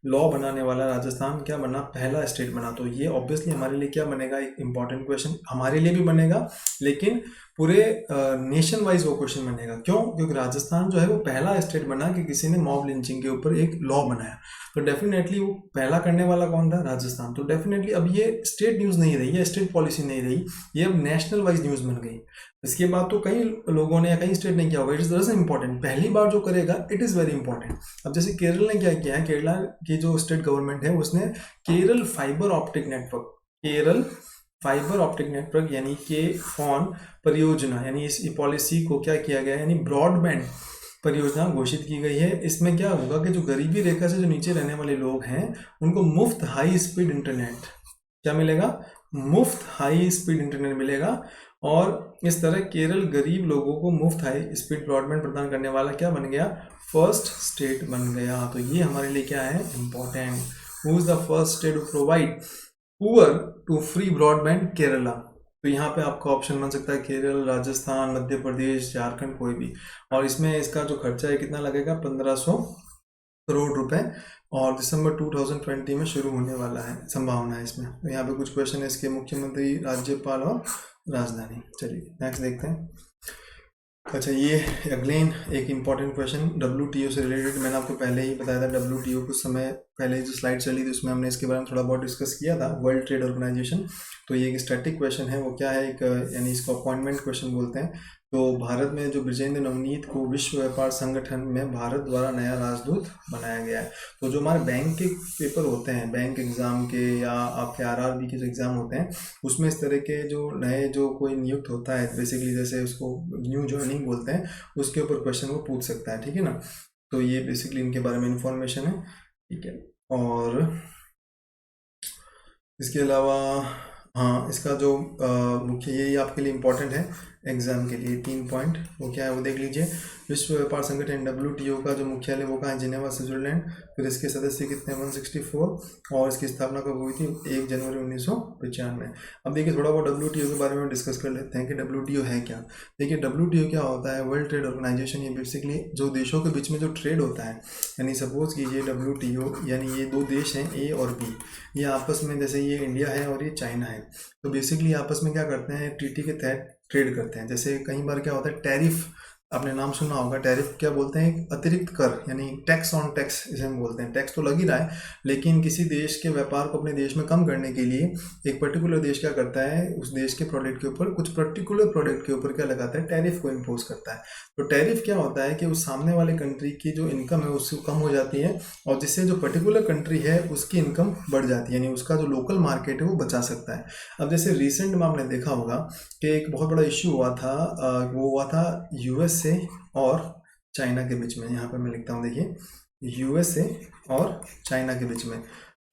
लॉ बनाने वाला राजस्थान क्या बना, पहला स्टेट बना। तो ये ऑब्वियसली हमारे लिए क्या बनेगा, एक इंपॉर्टेंट क्वेश्चन हमारे लिए भी बनेगा, लेकिन पूरे नेशन वाइज वो क्वेश्चन बनेगा। क्यों? क्योंकि राजस्थान जो है वो पहला स्टेट बना कि किसी ने मॉब लिंचिंग के ऊपर एक लॉ बनाया। तो डेफिनेटली वो पहला करने वाला कौन था, राजस्थान। तो डेफिनेटली अब ये स्टेट न्यूज़ नहीं रही, ये स्टेट पॉलिसी नहीं रही, ये अब नेशनल वाइज न्यूज़ बन गई। इसके बाद तो कई लोगों ने या कई स्टेट ने किया होगा। इट इज़ दरअसल इंपॉर्टेंट, पहली बार जो करेगा इट इज़ वेरी इंपॉर्टेंट। अब जैसे केरल ने क्या किया है, केरला की जो स्टेट गवर्नमेंट है उसने Kerala fibre optic network, Kerala fibre optic network यानी के फॉन परियोजना, यानी इस पॉलिसी को क्या किया गया है, यानी ब्रॉडबैंड परियोजना घोषित की गई है। इसमें क्या होगा कि जो गरीबी रेखा से जो नीचे रहने वाले लोग हैं उनको मुफ्त हाई स्पीड इंटरनेट क्या मिलेगा, मुफ्त हाई स्पीड इंटरनेट मिलेगा। और इस तरह केरल गरीब लोगों को मुफ्त हाई स्पीड ब्रॉडबैंड प्रदान करने वाला क्या बन गया, फर्स्ट स्टेट बन गया। तो ये हमारे लिए क्या है, important. Who is the first state to provide poor to free broadband, Kerala. तो यहाँ पे आपका ऑप्शन बन सकता है केरल, राजस्थान, मध्य प्रदेश, झारखंड, कोई भी। और इसमें इसका जो खर्चा है कितना लगेगा, 1500 करोड़ रुपए, और दिसंबर 2020 में शुरू होने वाला है, संभावना है इसमें। तो यहाँ पे कुछ क्वेश्चन है इसके, मुख्यमंत्री, राज्यपाल और राजधानी। चलिए नेक्स्ट देखते हैं। अच्छा, ये अगेन एक इम्पॉर्टेंट क्वेश्चन WTO से रिलेटेड। मैंने आपको पहले ही बताया था WTO कुछ समय पहले जो स्लाइड चली थी उसमें हमने इसके बारे में थोड़ा बहुत डिस्कस किया था, वर्ल्ड ट्रेड ऑर्गेनाइजेशन। तो ये एक स्टैटिक क्वेश्चन है, वो क्या है, एक यानी इसको अपॉइंटमेंट क्वेश्चन बोलते हैं। तो भारत में जो ब्रिजेंद्र नवनीत को विश्व व्यापार संगठन में भारत द्वारा नया राजदूत बनाया गया है। तो जो हमारे बैंक के पेपर होते हैं, बैंक एग्जाम के या आपके RRB के जो एग्जाम होते हैं, उसमें इस तरह के जो नए जो कोई नियुक्त होता है, बेसिकली जैसे उसको न्यू ज्वाइनिंग बोलते हैं, उसके ऊपर क्वेश्चन वो पूछ सकता है, ठीक है ना। तो ये बेसिकली इनके बारे में इंफॉर्मेशन है, ठीक है। और इसके अलावा हाँ, इसका जो मुख्य यही आपके लिए इम्पोर्टेंट है, एग्जाम के लिए 3 पॉइंट वो क्या है वो देख लीजिए। विश्व व्यापार संगठन WTO का जो मुख्यालय वो कहाँ है, जिनेवा स्विट्जरलैंड। फिर इसके सदस्य कितने 164 और इसकी स्थापना कब हुई थी 1 जनवरी 1995। अब देखिए थोड़ा बहुत WTO के बारे में डिस्कस कर लेते हैं कि WTO है क्या। देखिए WTO क्या होता है, वर्ल्ड ट्रेड ऑर्गेनाइजेशन। ये बेसिकली जो देशों के बीच में जो ट्रेड होता है, यानी सपोज कीजिए WTO यानी ये 2 देश हैं A और B, ये आपस में, जैसे ये इंडिया है और ये चाइना है, तो बेसिकली आपस में क्या करते हैं, ट्रीटी के तहत ट्रेड करते हैं। जैसे कई बार क्या होता है, टैरिफ, आपने नाम सुना होगा, टैरिफ क्या बोलते हैं, एक अतिरिक्त कर, यानी टैक्स ऑन टैक्स इसे हम बोलते हैं। टैक्स तो लग ही रहा है, लेकिन किसी देश के व्यापार को अपने देश में कम करने के लिए एक पर्टिकुलर देश क्या करता है, उस देश के प्रोडक्ट के ऊपर, कुछ पर्टिकुलर प्रोडक्ट के ऊपर क्या लगाता है, टैरिफ को इम्पोज करता है। तो टैरिफ क्या होता है कि उस सामने वाले कंट्री की जो इनकम है उससे कम हो जाती है, और जिससे जो पर्टिकुलर कंट्री है उसकी इनकम बढ़ जाती है, यानी उसका जो लोकल मार्केट है वो बचा सकता है। अब जैसे रिसेंट में आपने देखा होगा कि एक बहुत बड़ा इश्यू हुआ था, वो हुआ था USA और चाइना के बीच में। यहाँ पे मैं लिखता हूँ, देखिए USA और चाइना के बीच में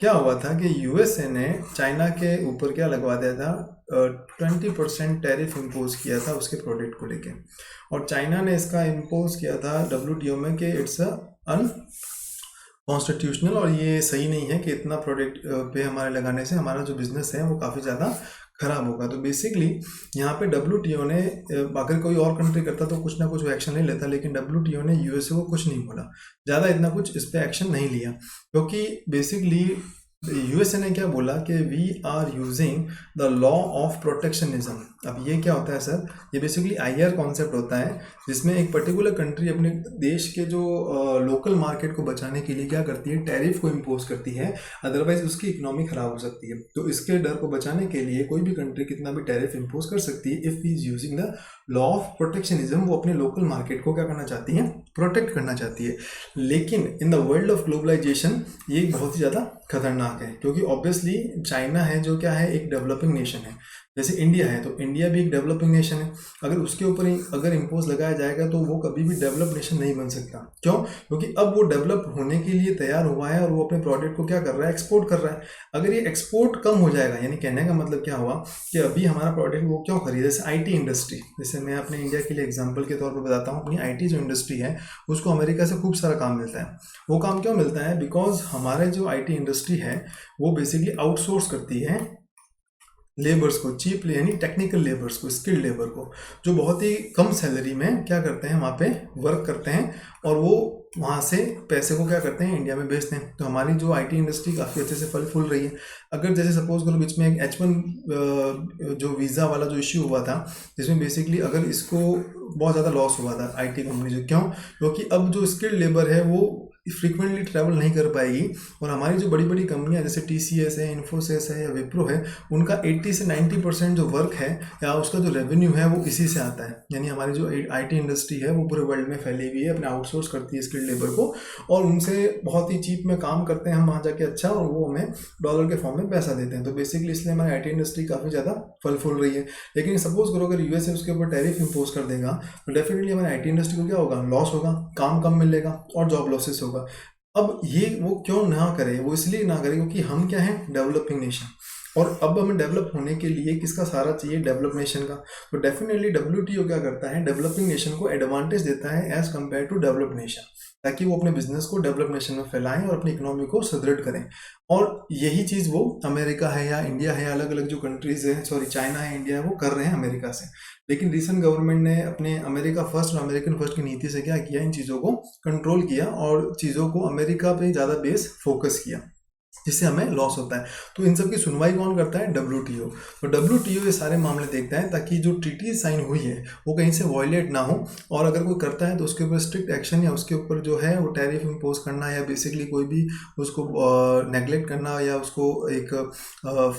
क्या हुआ था कि USA ने चाइना के ऊपर क्या लगवा दिया था, 20% टैरिफ इम्पोज किया था उसके प्रोडक्ट को लेके, और चाइना ने इसका इम्पोज किया था WTO में कि इट्स अनकॉन्स्टिट्यूशनल, और ये सही नहीं है कि इतना प्रोडक्ट पे हमारे लगाने से हमारा जो बिजनेस है वो काफ़ी ज़्यादा खराब होगा। तो बेसिकली यहाँ पे WTO ने, अगर कोई और कंट्री करता तो कुछ ना कुछ वो एक्शन नहीं लेता, लेकिन WTO ने USA को कुछ नहीं बोला, ज़्यादा इतना कुछ इस पर एक्शन नहीं लिया, क्योंकि बेसिकली USA ने क्या बोला कि we are using the law of protectionism. अब ये क्या होता है सर, ये बेसिकली IR कॉन्सेप्ट होता है, जिसमें एक पर्टिकुलर कंट्री अपने देश के जो लोकल मार्केट को बचाने के लिए क्या करती है, टैरिफ को इम्पोज करती है, अदरवाइज उसकी इकोनॉमी खराब हो सकती है। तो इसके डर को बचाने के लिए कोई भी कंट्री कितना भी टैरिफ इम्पोज कर सकती है, if is using the law of protectionism. वो अपने लोकल मार्केट को क्या करना चाहती है, प्रोटेक्ट करना चाहती है। लेकिन in the world of globalisation ये बहुत ही ज़्यादा खतरनाक है, क्योंकि ऑब्वियसली चाइना है जो क्या है, एक डेवलपिंग नेशन है, जैसे इंडिया है, तो इंडिया भी एक डेवलपिंग नेशन है। अगर उसके ऊपर अगर इम्पोज लगाया जाएगा तो वो कभी भी डेवलप नेशन नहीं बन सकता। क्यों? क्योंकि अब वो डेवलप होने के लिए तैयार हुआ है और वो अपने प्रोडक्ट को क्या कर रहा है, एक्सपोर्ट कर रहा है। अगर ये एक्सपोर्ट कम हो जाएगा, यानी कहने का मतलब क्या हुआ कि अभी हमारा प्रोडक्ट वो क्यों खरीदे, जैसे IT इंडस्ट्री, जैसे मैं अपने इंडिया के लिए एग्जाम्पल के तौर पर बताता हूँ, अपनी IT जो इंडस्ट्री है उसको अमेरिका से खूब सारा काम मिलता है। वो काम क्यों मिलता है, बिकॉज हमारे जो IT इंडस्ट्री है वो बेसिकली आउटसोर्स करती है लेबर्स को, चीप यानी टेक्निकल लेबर्स को, स्किल्ड लेबर को, जो बहुत ही कम सैलरी में क्या करते हैं, वहाँ पे वर्क करते हैं, और वो वहाँ से पैसे को क्या करते हैं, इंडिया में भेजते हैं। तो हमारी जो IT इंडस्ट्री काफ़ी अच्छे से फल फूल रही है। अगर जैसे सपोज करो बीच में एक H1 जो वीज़ा वाला जो इश्यू हुआ था, जिसमें बेसिकली अगर इसको बहुत ज़्यादा लॉस हुआ था IT कंपनी जो, क्यों? क्योंकि अब जो स्किल्ड लेबर है वो फ्रीक्वेंटली ट्रैवल नहीं कर पाएगी, और हमारी जो बड़ी बड़ी कंपनियां जैसे TCS है, इन्फोसिस है या विप्रो है, उनका 80 से 90% जो वर्क है या उसका जो रेवेन्यू है वो इसी से आता है। यानी हमारी जो IT इंडस्ट्री है वो पूरे वर्ल्ड में फैली हुई है, अपने आउटसोर्स करती है स्किल्ड लेबर को, और उनसे बहुत ही चीप में काम करते हैं हम वहाँ जाके, अच्छा, और वो हमें डॉलर के फॉर्म में पैसा देते हैं। तो बेसिकली इसलिए हमारी IT इंडस्ट्री काफ़ी ज़्यादा फल फूल रही है। लेकिन सपोज करो अगर USA उसके ऊपर टैरिफ इम्पोज कर देगा तो डेफिनेटली हमारी IT इंडस्ट्री को क्या होगा, लॉस होगा, काम कम मिलेगा और जॉब लॉसेस होगा। अब ये वो क्यों ना करे, वो इसलिए ना करे क्योंकि हम क्या है, डेवलपिंग नेशन, और अब हमें डेवलप होने के लिए किसका सहारा चाहिए, डेवलप नेशन का। तो डेफिनेटली WTO क्या करता है, डेवलपिंग नेशन को एडवांटेज देता है as compare to develop nation, ताकि वो अपने बिजनेस को डेवलप नेशन में फैलाएं और अपनी इकोनॉमी को सुदृढ़ करें। और यही चीज़ वो अमेरिका है या इंडिया है, अलग अलग जो कंट्रीज हैं, सॉरी चाइना है, इंडिया है, वो कर रहे हैं अमेरिका से। लेकिन रिसेंट गवर्नमेंट ने अपने अमेरिका फर्स्ट और अमेरिकन फर्स्ट की नीति से क्या किया, इन चीज़ों को कंट्रोल किया और चीज़ों को अमेरिका पे ज़्यादा बेस फोकस किया, जिससे हमें लॉस होता है। तो इन सब की सुनवाई कौन करता है, WTO। तो WTO ये सारे मामले देखता है ताकि जो ट्रीटी साइन हुई है वो कहीं से वायलेट ना हो, और अगर कोई करता है तो उसके ऊपर स्ट्रिक्ट एक्शन या उसके ऊपर जो है वो टैरिफ इम्पोज करना, या बेसिकली कोई भी उसको नेगलेक्ट करना या उसको एक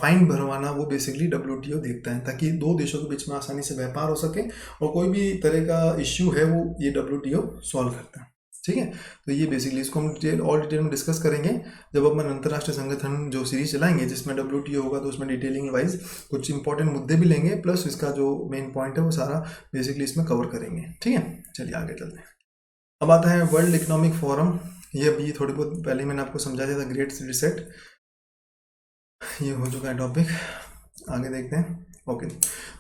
फाइन भरवाना, वो बेसिकली WTO देखता है, ताकि दो देशों के बीच में आसानी से व्यापार हो सके और कोई भी तरह का इश्यू है वो ये WTO सॉल्व करता है। ठीक है, तो ये बेसिकली इसको हम डिटेल में डिस्कस करेंगे जब अपन अंतर्राष्ट्रीय संगठन जो सीरीज चलाएंगे जिसमें WTO होगा, तो उसमें डिटेलिंग वाइज कुछ इंपॉर्टेंट मुद्दे भी लेंगे, प्लस इसका जो मेन पॉइंट है वो सारा बेसिकली इसमें कवर करेंगे। ठीक है, चलिए आगे चलते हैं। अब आता है वर्ल्ड इकोनॉमिक फोरम। ये अभी थोड़ी बहुत पहले मैंने आपको समझा दिया था, ग्रेट रिसेट, ये हो चुका है टॉपिक। आगे देखते हैं। ओके,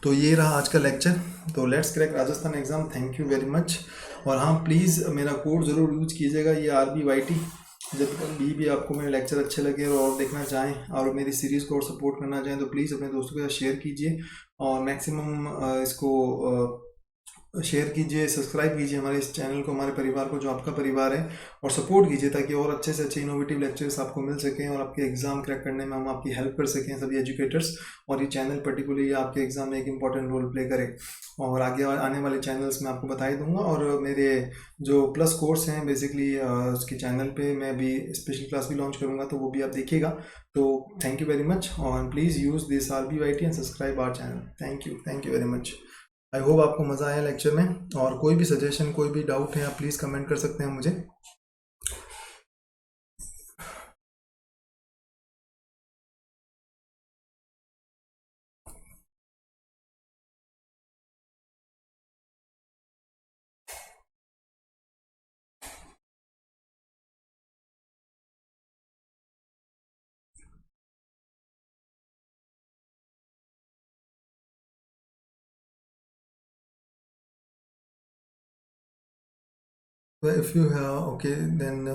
तो ये रहा आज का लेक्चर। तो let's crack Rajasthan exam. Thank you very much. और हाँ, प्लीज़ मेरा कोड ज़रूर यूज कीजिएगा, ये RBYT। जब भी आपको मेरे लेक्चर अच्छे लगे और देखना चाहें और मेरी सीरीज़ को और सपोर्ट करना चाहें तो प्लीज़ अपने दोस्तों के साथ शेयर कीजिए और मैक्सिमम इसको शेयर कीजिए, सब्सक्राइब कीजिए हमारे इस चैनल को, हमारे परिवार को जो आपका परिवार है, और सपोर्ट कीजिए ताकि और अच्छे से अच्छे इनोवेटिव लेक्चर्स आपको मिल सकें और आपके एग्ज़ाम क्रैक करने में हम आपकी हेल्प कर सकें, सभी एजुकेटर्स। और ये चैनल पर्टिकुलरली आपके एग्ज़ाम में एक इंपॉर्टेंट रोल प्ले करे। और आगे आने वाले चैनल्स मैं आपको बता ही दूंगा। और मेरे जो प्लस कोर्स हैं बेसिकली उसके चैनल पे मैं भी स्पेशल क्लास भी लॉन्च करूँगा, तो वो भी आप देखिएगा। तो थैंक यू वेरी मच और please use this RBYT and subscribe our channel. Thank you very much. I hope आपको मज़ा आया लेक्चर में। और कोई भी सजेशन, कोई भी डाउट है, आप प्लीज़ कमेंट कर सकते हैं मुझे। If you have okay then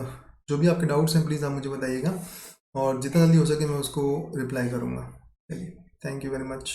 जो भी आपके डाउट्स हैं प्लीज़ आप मुझे बताइएगा और जितना जल्दी हो सके मैं उसको रिप्लाई करूँगा। चलिए, थैंक यू वेरी मच।